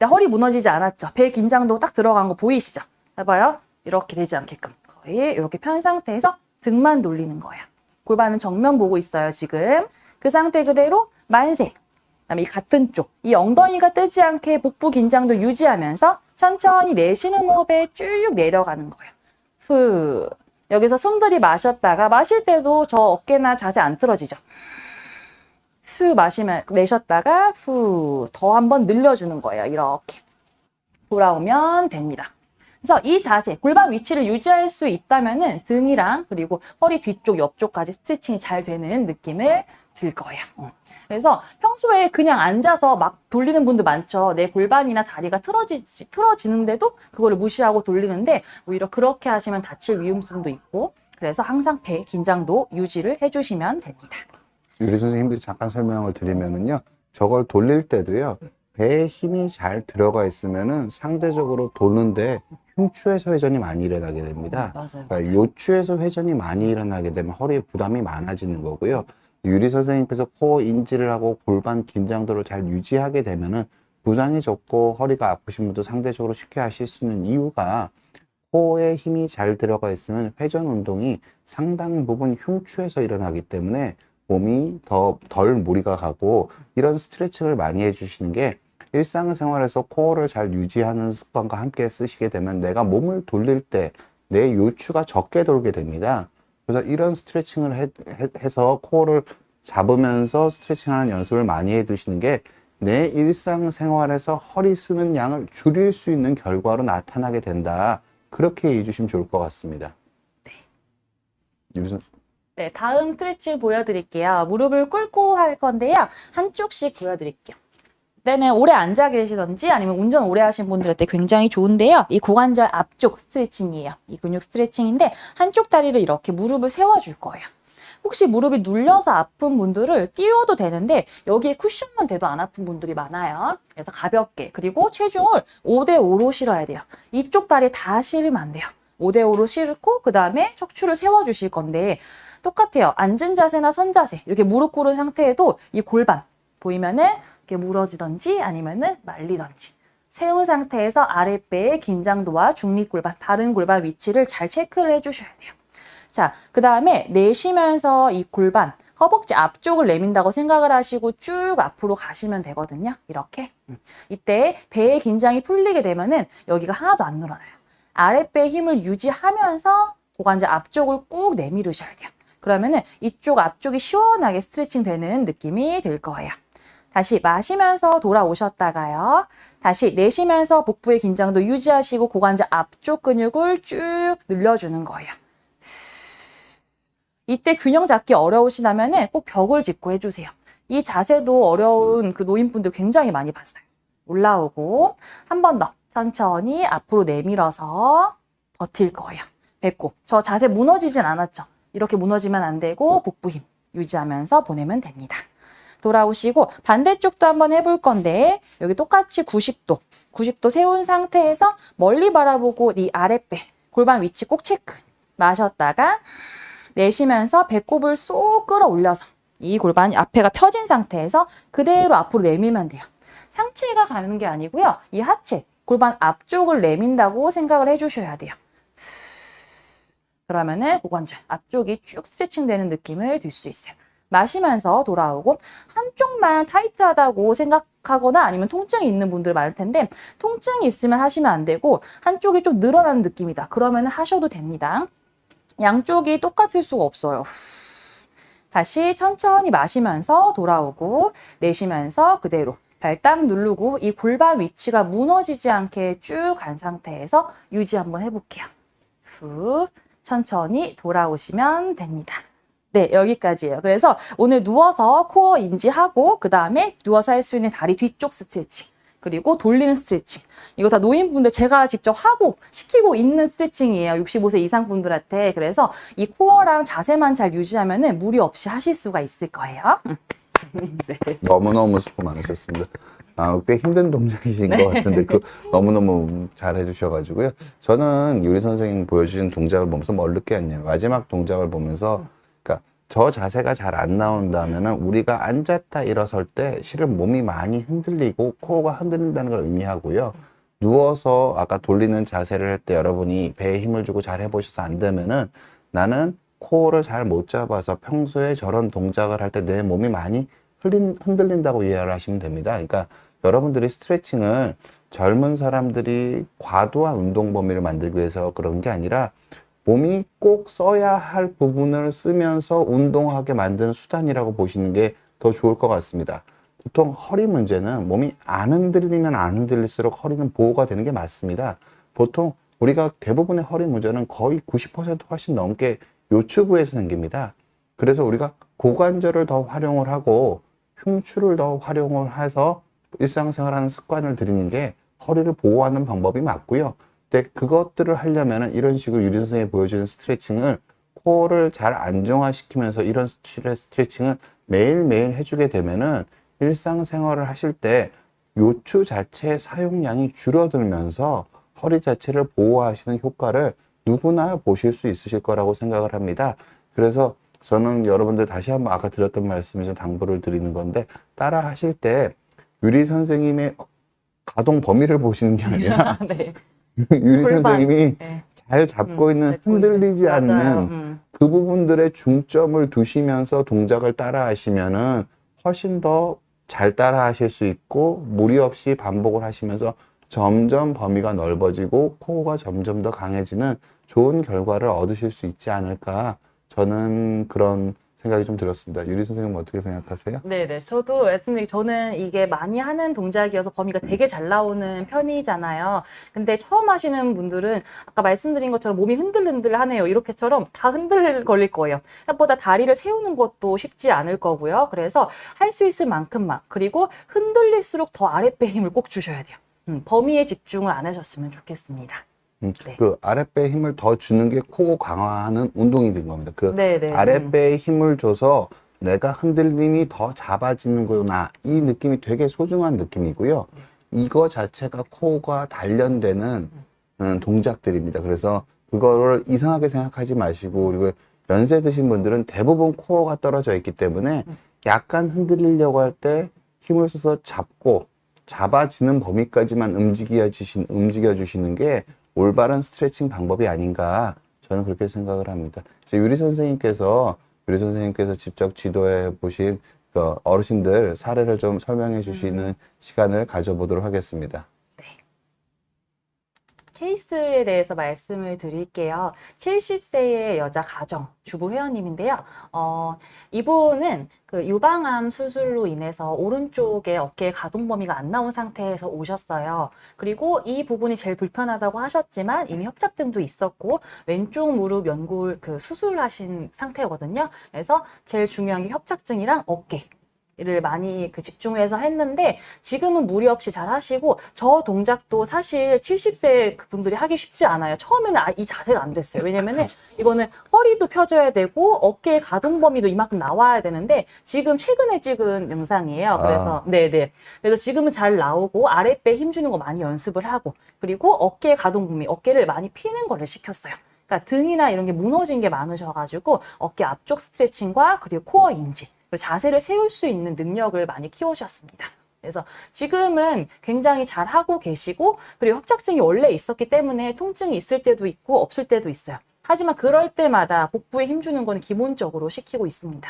허리 무너지지 않았죠? 배 긴장도 딱 들어간 거 보이시죠? 해봐요. 이렇게 되지 않게끔 거의 이렇게 편 상태에서 등만 돌리는 거예요. 골반은 정면 보고 있어요, 지금. 그 상태 그대로 만세. 그다음에 이 같은 쪽, 이 엉덩이가 뜨지 않게 복부 긴장도 유지하면서 천천히 내쉬는 호흡에 쭉 내려가는 거예요. 후. 여기서 숨 들이마셨다가 마실 때도 저 어깨나 자세 안 틀어지죠? 후 마시면 내셨다가 후 더 한번 늘려주는 거예요. 이렇게 돌아오면 됩니다. 그래서 이 자세, 골반 위치를 유지할 수 있다면은 등이랑 그리고 허리 뒤쪽, 옆쪽까지 스트레칭이 잘 되는 느낌을 들 거예요. 그래서 평소에 그냥 앉아서 막 돌리는 분들 많죠. 내 골반이나 다리가 틀어지는데도 그거를 무시하고 돌리는데 오히려 그렇게 하시면 다칠 위험성도 있고 그래서 항상 배 긴장도 유지를 해주시면 됩니다. 유리 선생님들이 잠깐 설명을 드리면은요, 저걸 돌릴 때도요, 배에 힘이 잘 들어가 있으면은 상대적으로 도는데 흉추에서 회전이 많이 일어나게 됩니다. 맞아요. 그러니까 요추에서 회전이 많이 일어나게 되면 허리에 부담이 많아지는 거고요. 유리 선생님께서 코어 인지를 하고 골반 긴장도를 잘 유지하게 되면은 부상이 적고 허리가 아프신 분도 상대적으로 쉽게 하실 수 있는 이유가 코어에 힘이 잘 들어가 있으면 회전 운동이 상당 부분 흉추에서 일어나기 때문에 몸이 덜 무리가 가고 이런 스트레칭을 많이 해주시는 게 일상생활에서 코어를 잘 유지하는 습관과 함께 쓰시게 되면 내가 몸을 돌릴 때 내 요추가 적게 돌게 됩니다. 그래서 이런 스트레칭을 해서 코어를 잡으면서 스트레칭하는 연습을 많이 해두시는 게 내 일상생활에서 허리 쓰는 양을 줄일 수 있는 결과로 나타나게 된다. 그렇게 이해해 주시면 좋을 것 같습니다. 네. 네, 다음 스트레칭 보여드릴게요. 무릎을 꿇고 할 건데요. 한쪽씩 보여드릴게요. 때는 오래 앉아 계시던지 아니면 운전 오래 하신 분들한테 굉장히 좋은데요. 이 고관절 앞쪽 스트레칭이에요. 이 근육 스트레칭인데 한쪽 다리를 이렇게 무릎을 세워줄 거예요. 혹시 무릎이 눌려서 아픈 분들을 띄워도 되는데 여기에 쿠션만 대도 안 아픈 분들이 많아요. 그래서 가볍게 그리고 체중을 5대5로 실어야 돼요. 이쪽 다리 다 실으면 안 돼요. 5대5로 실고 그 다음에 척추를 세워주실 건데 똑같아요. 앉은 자세나 선 자세 이렇게 무릎 꿇은 상태에도 이 골반 보이면은 이렇게 물어지던지 아니면은 말리던지 세운 상태에서 아랫배의 긴장도와 중립골반, 바른 골반 위치를 잘 체크를 해주셔야 돼요. 자, 그 다음에 내쉬면서 이 골반, 허벅지 앞쪽을 내민다고 생각을 하시고 쭉 앞으로 가시면 되거든요. 이렇게. 이때 배의 긴장이 풀리게 되면은 여기가 하나도 안 늘어나요. 아랫배의 힘을 유지하면서 고관절 앞쪽을 꾹 내밀으셔야 돼요. 그러면은 이쪽 앞쪽이 시원하게 스트레칭 되는 느낌이 들 거예요. 다시 마시면서 돌아오셨다가요. 다시 내쉬면서 복부의 긴장도 유지하시고 고관절 앞쪽 근육을 쭉 늘려주는 거예요. 이때 균형 잡기 어려우시다면 꼭 벽을 짚고 해주세요. 이 자세도 어려운 그 노인분들 굉장히 많이 봤어요. 올라오고 한 번 더 천천히 앞으로 내밀어서 버틸 거예요. 배꼽. 저 자세 무너지진 않았죠? 이렇게 무너지면 안 되고 복부 힘 유지하면서 보내면 됩니다. 돌아오시고 반대쪽도 한번 해볼 건데 여기 똑같이 90도 세운 상태에서 멀리 바라보고 이 아랫배 골반 위치 꼭 체크. 마셨다가 내쉬면서 배꼽을 쏙 끌어올려서 이 골반 앞에가 펴진 상태에서 그대로 앞으로 내밀면 돼요. 상체가 가는 게 아니고요. 이 하체, 골반 앞쪽을 내민다고 생각을 해주셔야 돼요. 그러면은 고관절 앞쪽이 쭉 스트레칭되는 느낌을 줄 수 있어요. 마시면서 돌아오고 한쪽만 타이트하다고 생각하거나 아니면 통증이 있는 분들 많을 텐데 통증이 있으면 하시면 안 되고 한쪽이 좀 늘어나는 느낌이다. 그러면 하셔도 됩니다. 양쪽이 똑같을 수가 없어요. 다시 천천히 마시면서 돌아오고 내쉬면서 그대로 발 딱 누르고 이 골반 위치가 무너지지 않게 쭉 간 상태에서 유지 한번 해볼게요. 후 천천히 돌아오시면 됩니다. 네, 여기까지예요. 그래서 오늘 누워서 코어 인지하고 그 다음에 누워서 할 수 있는 다리 뒤쪽 스트레칭 그리고 돌리는 스트레칭 이거 다 노인분들 제가 직접 하고 시키고 있는 스트레칭이에요. 65세 이상 분들한테. 그래서 이 코어랑 자세만 잘 유지하면 무리 없이 하실 수가 있을 거예요. 네. 너무너무 수고 많으셨습니다. 꽤 힘든 동작이신 것 같은데 너무너무 잘 해주셔가지고요. 저는 유리 선생님 보여주신 동작을 보면서 뭘 느꼈냐면 마지막 동작을 보면서 그러니까 저 자세가 잘 안 나온다면은 우리가 앉았다 일어설 때 실은 몸이 많이 흔들리고 코어가 흔들린다는 걸 의미하고요. 누워서 아까 돌리는 자세를 할 때 여러분이 배에 힘을 주고 잘 해보셔서 안 되면은 나는 코어를 잘 못 잡아서 평소에 저런 동작을 할 때 내 몸이 많이 흔들린다고 이해를 하시면 됩니다. 그러니까 여러분들이 스트레칭을 젊은 사람들이 과도한 운동 범위를 만들기 위해서 그런 게 아니라 몸이 꼭 써야 할 부분을 쓰면서 운동하게 만드는 수단이라고 보시는 게 더 좋을 것 같습니다. 보통 허리 문제는 몸이 안 흔들리면 안 흔들릴수록 허리는 보호가 되는 게 맞습니다. 보통 우리가 대부분의 허리 문제는 거의 90% 훨씬 넘게 요추부에서 생깁니다. 그래서 우리가 고관절을 더 활용을 하고 흉추를 더 활용을 해서 일상생활하는 습관을 들이는 게 허리를 보호하는 방법이 맞고요. 근데 그것들을 하려면 이런 식으로 유리 선생님이 보여주는 스트레칭을 코어를 잘 안정화시키면서 이런 스트레칭을 매일매일 해주게 되면은 일상생활을 하실 때 요추 자체의 사용량이 줄어들면서 허리 자체를 보호하시는 효과를 누구나 보실 수 있으실 거라고 생각을 합니다. 그래서 저는 여러분들 다시 한번 아까 드렸던 말씀을 좀 당부를 드리는 건데 따라 하실 때 유리 선생님의 가동 범위를 보시는 게 아니라 네. 유리 골반. 선생님이 네. 잘 잡고 있는 잡고 흔들리지 있는. 않는 맞아요. 그 부분들에 중점을 두시면서 동작을 따라 하시면은 훨씬 더 잘 따라 하실 수 있고 무리 없이 반복을 하시면서 점점 범위가 넓어지고 코어가 점점 더 강해지는 좋은 결과를 얻으실 수 있지 않을까 저는 그런 생각이 좀 들었습니다. 유리 선생님 어떻게 생각하세요? 네네. 저도 말씀드린 저는 이게 많이 하는 동작이어서 범위가 되게 잘 나오는 편이잖아요. 근데 처음 하시는 분들은 아까 말씀드린 것처럼 몸이 흔들흔들 하네요. 이렇게처럼 다 흔들 걸릴 거예요. 생각보다 다리를 세우는 것도 쉽지 않을 거고요. 그래서 할 수 있을 만큼만 그리고 흔들릴수록 더 아랫배 힘을 꼭 주셔야 돼요. 범위에 집중을 안 하셨으면 좋겠습니다. 네. 그 아랫배에 힘을 더 주는 게 코어 강화하는 운동이 된 겁니다. 그 네네. 아랫배에 힘을 줘서 내가 흔들림이 더 잡아지는구나. 이 느낌이 되게 소중한 느낌이고요. 이거 자체가 코어가 단련되는 동작들입니다. 그래서 그거를 이상하게 생각하지 마시고 그리고 연세 드신 분들은 대부분 코어가 떨어져 있기 때문에 약간 흔들리려고 할 때 힘을 써서 잡고 잡아지는 범위까지만 움직여 주시는 게 올바른 스트레칭 방법이 아닌가 저는 그렇게 생각을 합니다. 유리 선생님께서 직접 지도해 보신 그 어르신들 사례를 좀 설명해 주시는 시간을 가져보도록 하겠습니다. 케이스에 대해서 말씀을 드릴게요. 70세의 여자 가정 주부 회원님인데요. 이분은 그 유방암 수술로 인해서 오른쪽에 어깨 가동 범위가 안 나온 상태에서 오셨어요. 그리고 이 부분이 제일 불편하다고 하셨지만 이미 협착증도 있었고 왼쪽 무릎 연골 그 수술하신 상태거든요. 그래서 제일 중요한 게 협착증이랑 어깨. 를 많이 그 집중해서 했는데 지금은 무리 없이 잘 하시고 저 동작도 사실 70세 그분들이 하기 쉽지 않아요. 처음에는 이 자세가 안 됐어요. 왜냐면은 이거는 허리도 펴줘야 되고 어깨의 가동 범위도 이만큼 나와야 되는데 지금 최근에 찍은 영상이에요. 그래서 네네. 그래서 지금은 잘 나오고 아랫배 힘 주는 거 많이 연습을 하고 그리고 어깨의 가동 범위, 어깨를 많이 피는 거를 시켰어요. 그러니까 등이나 이런 게 무너진 게 많으셔가지고 어깨 앞쪽 스트레칭과 그리고 코어 인지 그리고 자세를 세울 수 있는 능력을 많이 키우셨습니다. 그래서 지금은 굉장히 잘 하고 계시고 그리고 협착증이 원래 있었기 때문에 통증이 있을 때도 있고 없을 때도 있어요. 하지만 그럴 때마다 복부에 힘주는 거는 기본적으로 시키고 있습니다.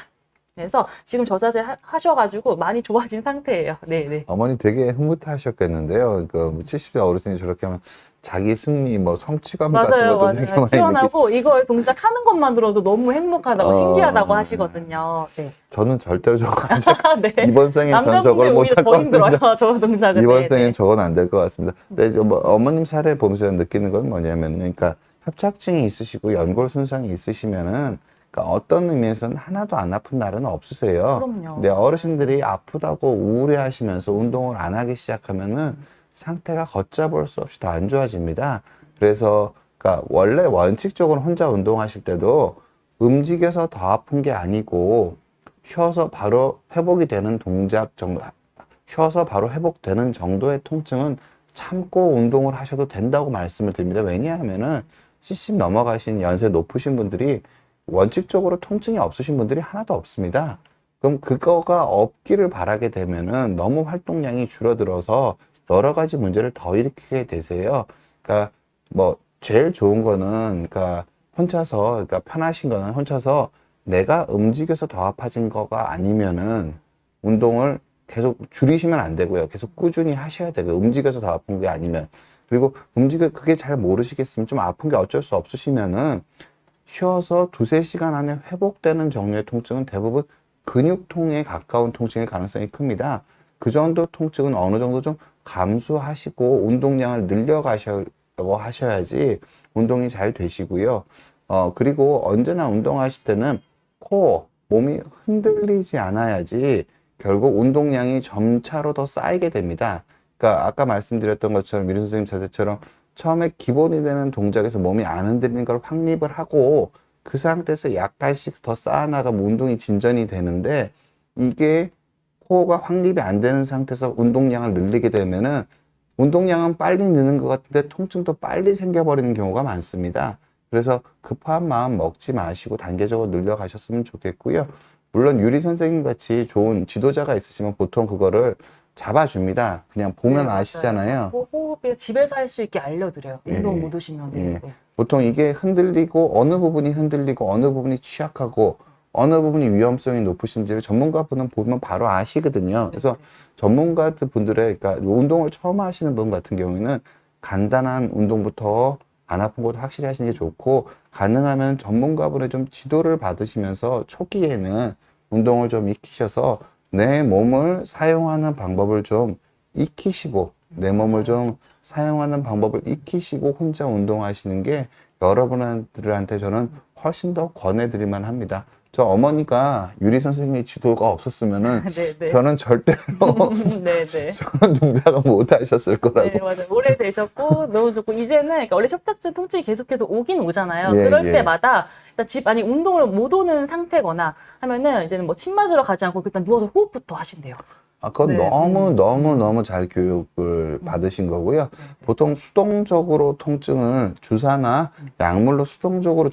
그래서 지금 저 자세 하셔가지고 많이 좋아진 상태예요. 네네. 어머니 되게 흐뭇하셨겠는데요. 그 70대 어르신이 저렇게 하면 자기 승리, 뭐 성취감 같은 맞아요, 것도 되게 맞아요. 많이 시원하고 이걸 동작 하는 것만으로도 너무 행복하다고 신기하다고 하시거든요. 네. 저는 절대로 저거 안 될, 네. 이번 생엔 전 남자분들 저걸 오히려 못할 것 더 힘들어요. 같습니다. 저 동작은. 이번 네, 생엔 네. 저건 안 될 것 같습니다. 근데 뭐 어머님 사례 보면서 느끼는 건 뭐냐면, 그러니까 협착증이 있으시고 연골 손상이 있으시면은, 그러니까 어떤 의미에서는 하나도 안 아픈 날은 없으세요. 그럼요. 근데 어르신들이 아프다고 우울해하시면서 운동을 안 하기 시작하면은 상태가 걷잡을 수 없이 더 안 좋아집니다. 그래서 그러니까 원래 원칙적으로 혼자 운동하실 때도 움직여서 더 아픈 게 아니고 쉬어서 바로 회복이 되는 동작 정도, 쉬어서 바로 회복되는 정도의 통증은 참고 운동을 하셔도 된다고 말씀을 드립니다. 왜냐하면은 70 넘어가신 연세 높으신 분들이 원칙적으로 통증이 없으신 분들이 하나도 없습니다. 그럼 그거가 없기를 바라게 되면은 너무 활동량이 줄어들어서 여러 가지 문제를 더 일으키게 되세요. 그러니까 뭐 제일 좋은 거는 그러니까 혼자서, 그러니까 편하신 거는 혼자서 내가 움직여서 더 아파진 거가 아니면은 운동을 계속 줄이시면 안 되고요. 계속 꾸준히 하셔야 되고, 움직여서 더 아픈 게 아니면. 그리고 그게 잘 모르시겠으면, 좀 아픈 게 어쩔 수 없으시면은 쉬어서 2~3시간 안에 회복되는 종류의 통증은 대부분 근육통에 가까운 통증일 가능성이 큽니다. 그 정도 통증은 어느 정도 좀 감수하시고 운동량을 늘려가시려고 하셔야지 운동이 잘 되시고요. 그리고 언제나 운동하실 때는 코어, 몸이 흔들리지 않아야지 결국 운동량이 점차로 더 쌓이게 됩니다. 그러니까 아까 말씀드렸던 것처럼 미르 선생님 자세처럼 처음에 기본이 되는 동작에서 몸이 안 흔들리는 걸 확립을 하고 그 상태에서 약간씩 더 쌓아나가면 운동이 진전이 되는데, 이게 코어가 확립이 안 되는 상태에서 운동량을 늘리게 되면은 운동량은 빨리 느는 것 같은데 통증도 빨리 생겨버리는 경우가 많습니다. 그래서 급한 마음 먹지 마시고 단계적으로 늘려가셨으면 좋겠고요. 물론 유리 선생님 같이 좋은 지도자가 있으시면 보통 그거를 잡아줍니다. 그냥 보면 네, 아시잖아요. 맞아요. 호흡을 집에서 할 수 있게 알려드려요. 운동 못 오시면. 네, 네. 보통 이게 흔들리고 어느 부분이 흔들리고 어느 부분이 취약하고 어느 부분이 위험성이 높으신지를 전문가분은 보면 바로 아시거든요. 그래서 전문가 분들의, 그러니까 운동을 처음 하시는 분 같은 경우에는 간단한 운동부터 안 아픈 것도 확실히 하시는 게 좋고, 가능하면 전문가분의 좀 지도를 받으시면서 초기에는 운동을 좀 익히셔서 내 몸을 사용하는 방법을 좀 익히시고, 내 몸을 좀 사용하는 방법을 익히시고 혼자 운동하시는 게 여러분들한테 저는 훨씬 더 권해드릴만 합니다. 저 어머니가 유리 선생님의 지도가 없었으면은 네, 저는 절대로 네, 네. 저런 동작은 못 하셨을 거라고. 네, 맞아요. 오래 되셨고, 너무 좋고, 이제는, 그러니까 원래 협착증 통증이 계속해서 오긴 오잖아요. 예, 그럴 예. 때마다, 일단 아니, 운동을 못 오는 상태거나 하면은, 이제는 뭐 침 맞으러 가지 않고, 일단 누워서 호흡부터 하신대요. 그건 네, 너무 잘 교육을 받으신 거고요. 보통 수동적으로 통증을 주사나 약물로 수동적으로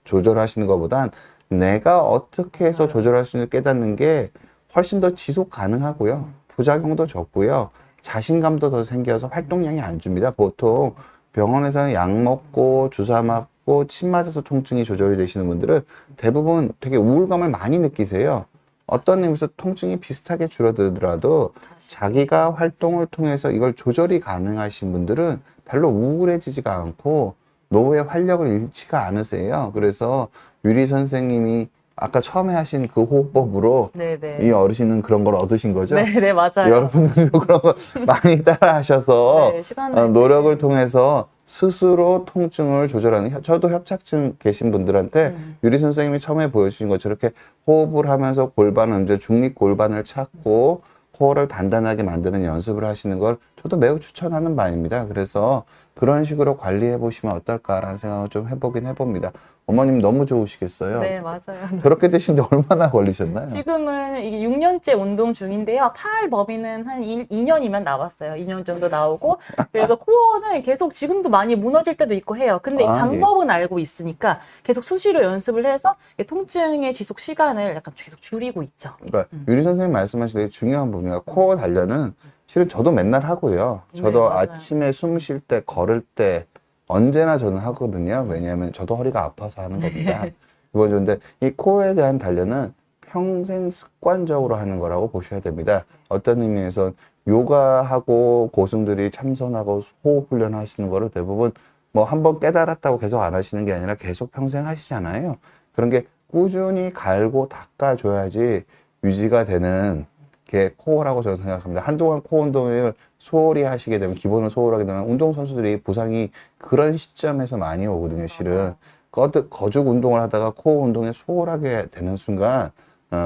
조절하시는 것보단 내가 어떻게 해서 조절할 수 있는지 깨닫는 게 훨씬 더 지속 가능하고요. 부작용도 적고요. 자신감도 더 생겨서 활동량이 안 줍니다. 보통 병원에서 약 먹고 주사 맞고 침 맞아서 통증이 조절이 되시는 분들은 대부분 되게 우울감을 많이 느끼세요. 어떤 의미에서 통증이 비슷하게 줄어들더라도 자기가 활동을 통해서 이걸 조절이 가능하신 분들은 별로 우울해지지가 않고 노후의 활력을 잃지가 않으세요. 그래서 유리 선생님이 아까 처음에 하신 그 호흡법으로 네네. 이 어르신은 그런 걸 얻으신 거죠? 네네, 맞아요. 여러분들도 그런 거 많이 따라 하셔서 네, 시간 날 노력을 때. 통해서 스스로 통증을 조절하는, 저도 협착증 계신 분들한테 유리 선생님이 처음에 보여주신 것처럼 이렇게 호흡을 하면서 골반 음제, 중립 골반을 찾고 코어를 단단하게 만드는 연습을 하시는 걸 저도 매우 추천하는 바입니다. 그래서 그런 식으로 관리해 보시면 어떨까라는 생각을 좀 해보긴 해봅니다. 어머님 너무 좋으시겠어요? 네, 맞아요. 저렇게 되시는데 얼마나 걸리셨나요? 지금은 이게 6년째 운동 중인데요. 팔 범위는 한 2년이면 나왔어요. 2년 정도 나오고. 그래서 코어는 계속 지금도 많이 무너질 때도 있고 해요. 근데 이 방법은 알고 있으니까 계속 수시로 연습을 해서 통증의 지속 시간을 약간 계속 줄이고 있죠. 그러니까 유리 선생님 말씀하신 되게 중요한 부분이가 코어 단련은 실은 저도 맨날 하고요. 저도 네, 맞아요. 아침에 숨 쉴 때, 걸을 때, 언제나 저는 하거든요. 왜냐하면 저도 허리가 아파서 하는 겁니다. 기본적인데 이 코어에 대한 단련은 평생 습관적으로 하는 거라고 보셔야 됩니다. 어떤 의미에서 요가하고 고승들이 참선하고 호흡 훈련 하시는 거를 대부분 뭐 한번 깨달았다고 계속 안 하시는 게 아니라 계속 평생 하시잖아요. 그런 게 꾸준히 갈고 닦아줘야지 유지가 되는 게 코어라고 저는 생각합니다. 한동안 코어 운동을 소홀히 하시게 되면, 기본을 소홀하게 되면 운동선수들이 부상이 그런 시점에서 많이 오거든요, 실은. 거죽 운동을 하다가 코어 운동에 소홀하게 되는 순간,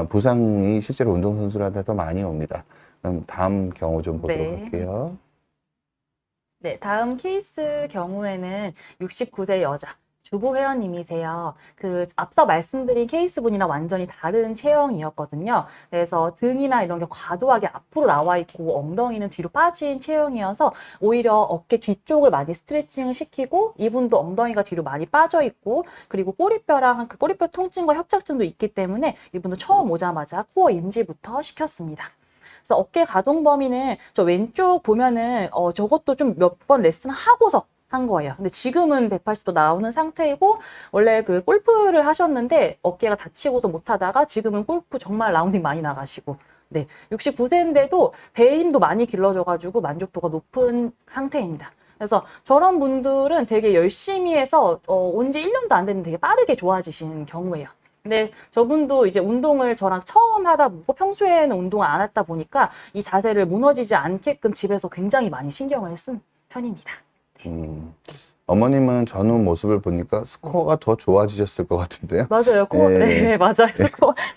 부상이 실제로 운동선수들한테 더 많이 옵니다. 그럼 다음 경우 좀 보도록 네. 할게요. 네, 다음 케이스 경우에는 69세 여자 주부 회원님이세요. 그 앞서 말씀드린 케이스분이랑 완전히 다른 체형이었거든요. 그래서 등이나 이런 게 과도하게 앞으로 나와 있고 엉덩이는 뒤로 빠진 체형이어서 오히려 어깨 뒤쪽을 많이 스트레칭을 시키고, 이분도 엉덩이가 뒤로 많이 빠져 있고, 그리고 꼬리뼈랑 그 꼬리뼈 통증과 협착증도 있기 때문에 이분도 처음 오자마자 코어 인지부터 시켰습니다. 그래서 어깨 가동 범위는 저 왼쪽 보면은 저것도 좀 몇 번 레슨 하고서 한 거예요. 근데 지금은 180도 나오는 상태이고, 원래 그 골프를 하셨는데 어깨가 다치고서 못 하다가 지금은 골프 정말 라운딩 많이 나가시고, 네, 69세인데도 배 힘도 많이 길러져가지고 만족도가 높은 상태입니다. 그래서 저런 분들은 되게 열심히 해서 온 지 1년도 안 됐는데 되게 빠르게 좋아지신 경우예요. 근데 저분도 이제 운동을 저랑 처음 하다 보고 평소에는 운동을 안 했다 보니까 이 자세를 무너지지 않게끔 집에서 굉장히 많이 신경을 쓴 편입니다. 어머님은 전후 모습을 보니까 스코어가 더 좋아지셨을 것 같은데요. 맞아요. 예. 네, 맞아요.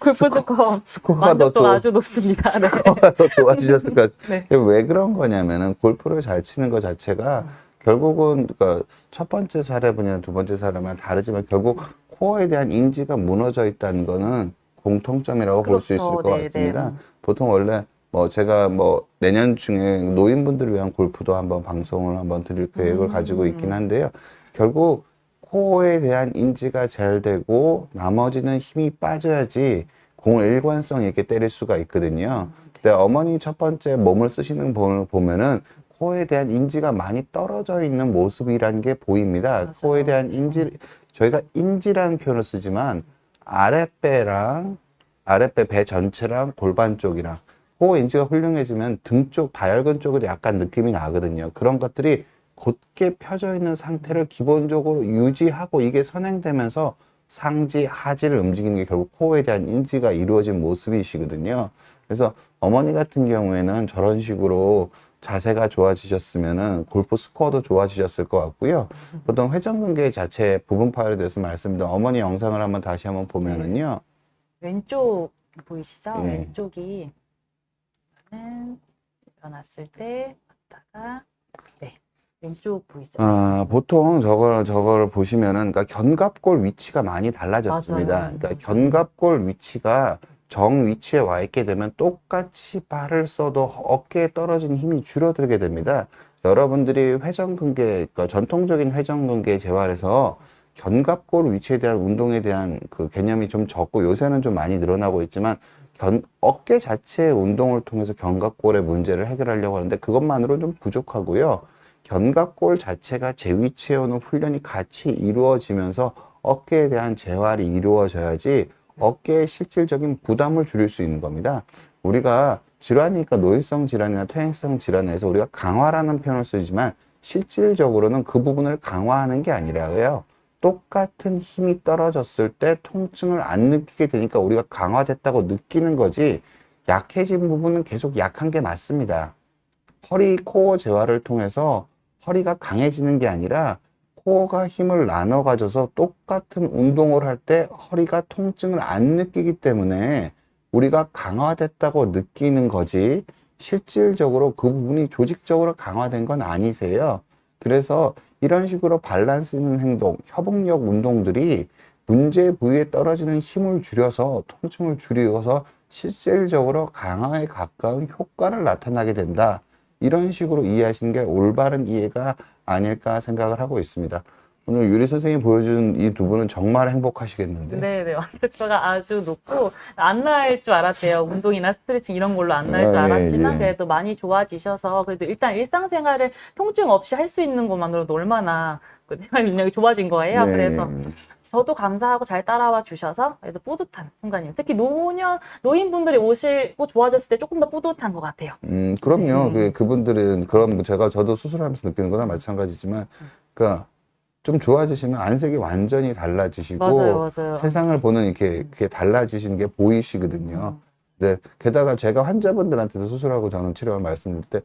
골프 스코어. 스코어가 만족도가 아주 높습니다. 네. 스코어가 더 좋아지셨을 것 같아요. 네. 왜 그런 거냐면은 골프를 잘 치는 것 자체가 결국은 그러니까 첫 번째 사례분이나 두 번째 사례만 다르지만 결국 코어에 대한 인지가 무너져 있다는 거는 공통점이라고 볼 수 있을 그렇죠. 것 네, 같습니다. 네. 보통 원래 뭐 제가 뭐 내년 중에 노인분들을 위한 골프도 한번 방송을 한번 드릴 계획을 가지고 있긴 한데요. 결국 코어에 대한 인지가 잘 되고 나머지는 힘이 빠져야지 공을 일관성 있게 때릴 수가 있거든요. 근데 어머니 첫 번째 몸을 쓰시는 분을 보면은 코어에 대한 인지가 많이 떨어져 있는 모습이라는 게 보입니다. 맞아요. 코어에 대한 인지, 저희가 인지라는 표현을 쓰지만 아랫배랑 아랫배 배 전체랑 골반 쪽이랑 코어 인지가 훌륭해지면 등 쪽, 다혈근 쪽으로 약간 느낌이 나거든요. 그런 것들이 곧게 펴져 있는 상태를 기본적으로 유지하고 이게 선행되면서 상지, 하지를 움직이는 게 결국 코어에 대한 인지가 이루어진 모습이시거든요. 그래서 어머니 같은 경우에는 저런 식으로 자세가 좋아지셨으면은 골프 스코어도 좋아지셨을 것 같고요. 보통 회전근개 자체 부분 파열에 대해서 말씀드린 어머니 영상을 한번 다시 한번 보면은요. 왼쪽 보이시죠? 예. 왼쪽이 일어났을 때 왔다가, 네, 왼쪽 보이죠? 보통 저걸 보시면은, 그러니까 견갑골 위치가 많이 달라졌습니다. 맞아요. 그러니까 견갑골 위치가 정 위치에 와 있게 되면 똑같이 발을 써도 어깨에 떨어진 힘이 줄어들게 됩니다. 여러분들이 회전근개, 그러니까 전통적인 회전근개 재활에서 견갑골 위치에 대한 운동에 대한 그 개념이 좀 적고 요새는 좀 많이 늘어나고 있지만 어깨 자체의 운동을 통해서 견갑골의 문제를 해결하려고 하는데 그것만으로 좀 부족하고요. 견갑골 자체가 제 위치에 오는 훈련이 같이 이루어지면서 어깨에 대한 재활이 이루어져야지 어깨의 실질적인 부담을 줄일 수 있는 겁니다. 우리가 질환이니까 노인성 질환이나 퇴행성 질환에서 우리가 강화라는 표현을 쓰지만 실질적으로는 그 부분을 강화하는 게 아니라요. 똑같은 힘이 떨어졌을 때 통증을 안 느끼게 되니까 우리가 강화됐다고 느끼는 거지 약해진 부분은 계속 약한 게 맞습니다. 허리 코어 재활을 통해서 허리가 강해지는 게 아니라 코어가 힘을 나눠 가져서 똑같은 운동을 할 때 허리가 통증을 안 느끼기 때문에 우리가 강화됐다고 느끼는 거지 실질적으로 그 부분이 조직적으로 강화된 건 아니세요. 그래서 이런 식으로 밸런스 있는 행동, 협응력 운동들이 문제 부위에 떨어지는 힘을 줄여서 통증을 줄여서 실질적으로 강화에 가까운 효과를 나타나게 된다. 이런 식으로 이해하시는 게 올바른 이해가 아닐까 생각을 하고 있습니다. 오늘 유리 선생님이 보여준 이 두 분은 정말 행복하시겠는데. 네네, 만족도가 아주 높고, 안 나을 줄 알았대요. 운동이나 스트레칭 이런 걸로 안 나을 줄 아, 예, 알았지만, 예. 그래도 많이 좋아지셔서, 그래도 일단 일상생활을 통증 없이 할 수 있는 것만으로도 얼마나 그 생활 능력이 좋아진 거예요. 네. 그래서 저도 감사하고 잘 따라와 주셔서, 그래도 뿌듯한 순간이에요. 특히 노인분들이 오시고 좋아졌을 때 조금 더 뿌듯한 것 같아요. 그럼요. 그분들은, 그럼 저도 수술하면서 느끼는 거나 마찬가지지만, 그러니까 좀 좋아지시면 안색이 완전히 달라지시고, 맞아요, 맞아요. 세상을 보는 이렇게 달라지시는 게 보이시거든요. 네. 게다가 제가 환자분들한테도 수술하고 저는 치료만 말씀드릴 때,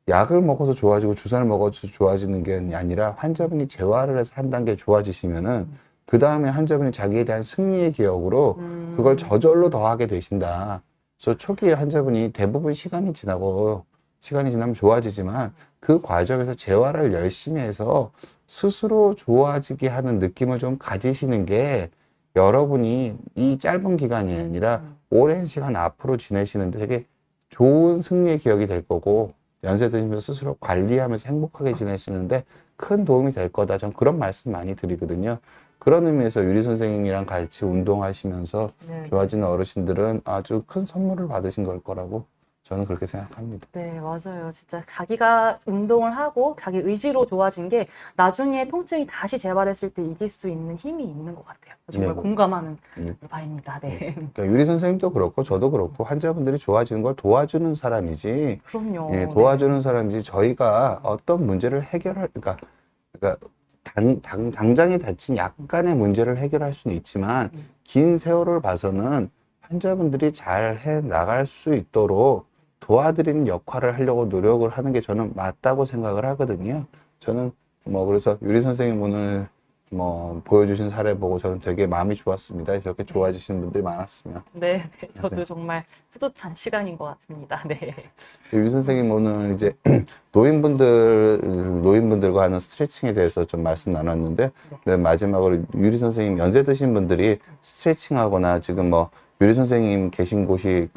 약을 먹어서 좋아지고 주사를 먹어서 좋아지는 게 아니라 환자분이 재활을 해서 한 단계 좋아지시면은 그 다음에 환자분이 자기에 대한 승리의 기억으로 그걸 저절로 더하게 되신다. 그래서 초기에 환자분이 대부분 시간이 지나면 좋아지지만 그 과정에서 재활을 열심히 해서 스스로 좋아지게 하는 느낌을 좀 가지시는 게 여러분이 이 짧은 기간이 아니라 오랜 시간 앞으로 지내시는데 되게 좋은 승리의 기억이 될 거고 연세 드시면서 스스로 관리하면서 행복하게 지내시는데 큰 도움이 될 거다. 전 그런 말씀 많이 드리거든요. 그런 의미에서 유리 선생님이랑 같이 운동하시면서 네. 좋아지는 어르신들은 아주 큰 선물을 받으신 걸 거라고 저는 그렇게 생각합니다. 네, 맞아요. 진짜 자기가 운동을 하고 자기 의지로 좋아진 게 나중에 통증이 다시 재발했을 때 이길 수 있는 힘이 있는 것 같아요. 정말 네. 공감하는 네. 바입니다. 네. 그러니까 유리 선생님도 그렇고 저도 그렇고 환자분들이 좋아지는 걸 도와주는 사람이지 그럼요. 예, 도와주는 사람이지 저희가 어떤 문제를 그러니까 당장에 닥친 약간의 문제를 해결할 수는 있지만 긴 세월을 봐서는 환자분들이 잘 해 나갈 수 있도록 도와드리는 역할을 하려고 노력을 하는 게 저는 맞다고 생각을 하거든요. 저는 그래서 유리 선생님 오늘 보여주신 사례 보고 저는 되게 마음이 좋았습니다. 이렇게 좋아지시는 분들이 많았으면. 네, 네. 저도 맞아요. 정말 뿌듯한 시간인 것 같습니다. 네. 유리 선생님 오늘 이제 노인분들과 하는 스트레칭에 대해서 좀 말씀 나눴는데 네, 마지막으로 유리 선생님 연세 드신 분들이 스트레칭하거나 지금 유리 선생님 계신 곳이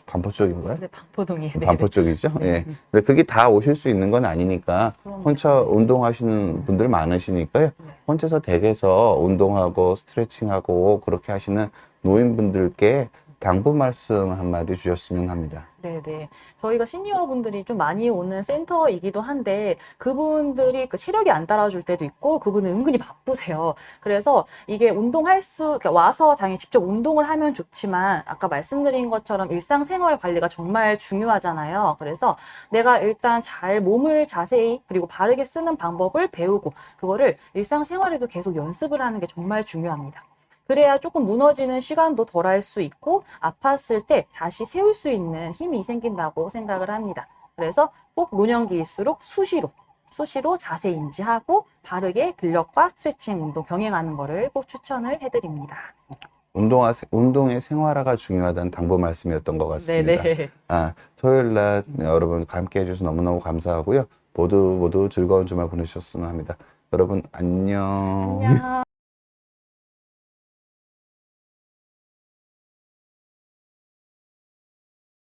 반포 쪽인가요? 네, 반포동이에요. 네. 반포 쪽이죠? 예. 근데 그게 다 오실 수 있는 건 아니니까 그럼요. 혼자 운동하시는 분들 많으시니까요. 혼자서 댁에서 운동하고 스트레칭하고 그렇게 하시는 노인분들께 당부 말씀 한마디 주셨으면 합니다. 네네. 저희가 시니어 분들이 좀 많이 오는 센터이기도 한데 그분들이 그 체력이 안 따라줄 때도 있고 그분은 은근히 바쁘세요. 그래서 이게 그러니까 와서 당연히 직접 운동을 하면 좋지만 아까 말씀드린 것처럼 일상생활 관리가 정말 중요하잖아요. 그래서 내가 일단 잘 몸을 자세히 그리고 바르게 쓰는 방법을 배우고 그거를 일상생활에도 계속 연습을 하는 게 정말 중요합니다. 그래야 조금 무너지는 시간도 덜할 수 있고 아팠을 때 다시 세울 수 있는 힘이 생긴다고 생각을 합니다. 그래서 꼭 노년기일수록 수시로 자세 인지하고 바르게 근력과 스트레칭 운동 병행하는 거를 꼭 추천을 해드립니다. 운동의 생활화가 중요하다는 당부 말씀이었던 것 같습니다. 네네. 토요일 날 여러분 함께 해주셔서 너무너무 감사하고요. 모두 즐거운 주말 보내셨으면 합니다. 여러분 안녕. 안녕.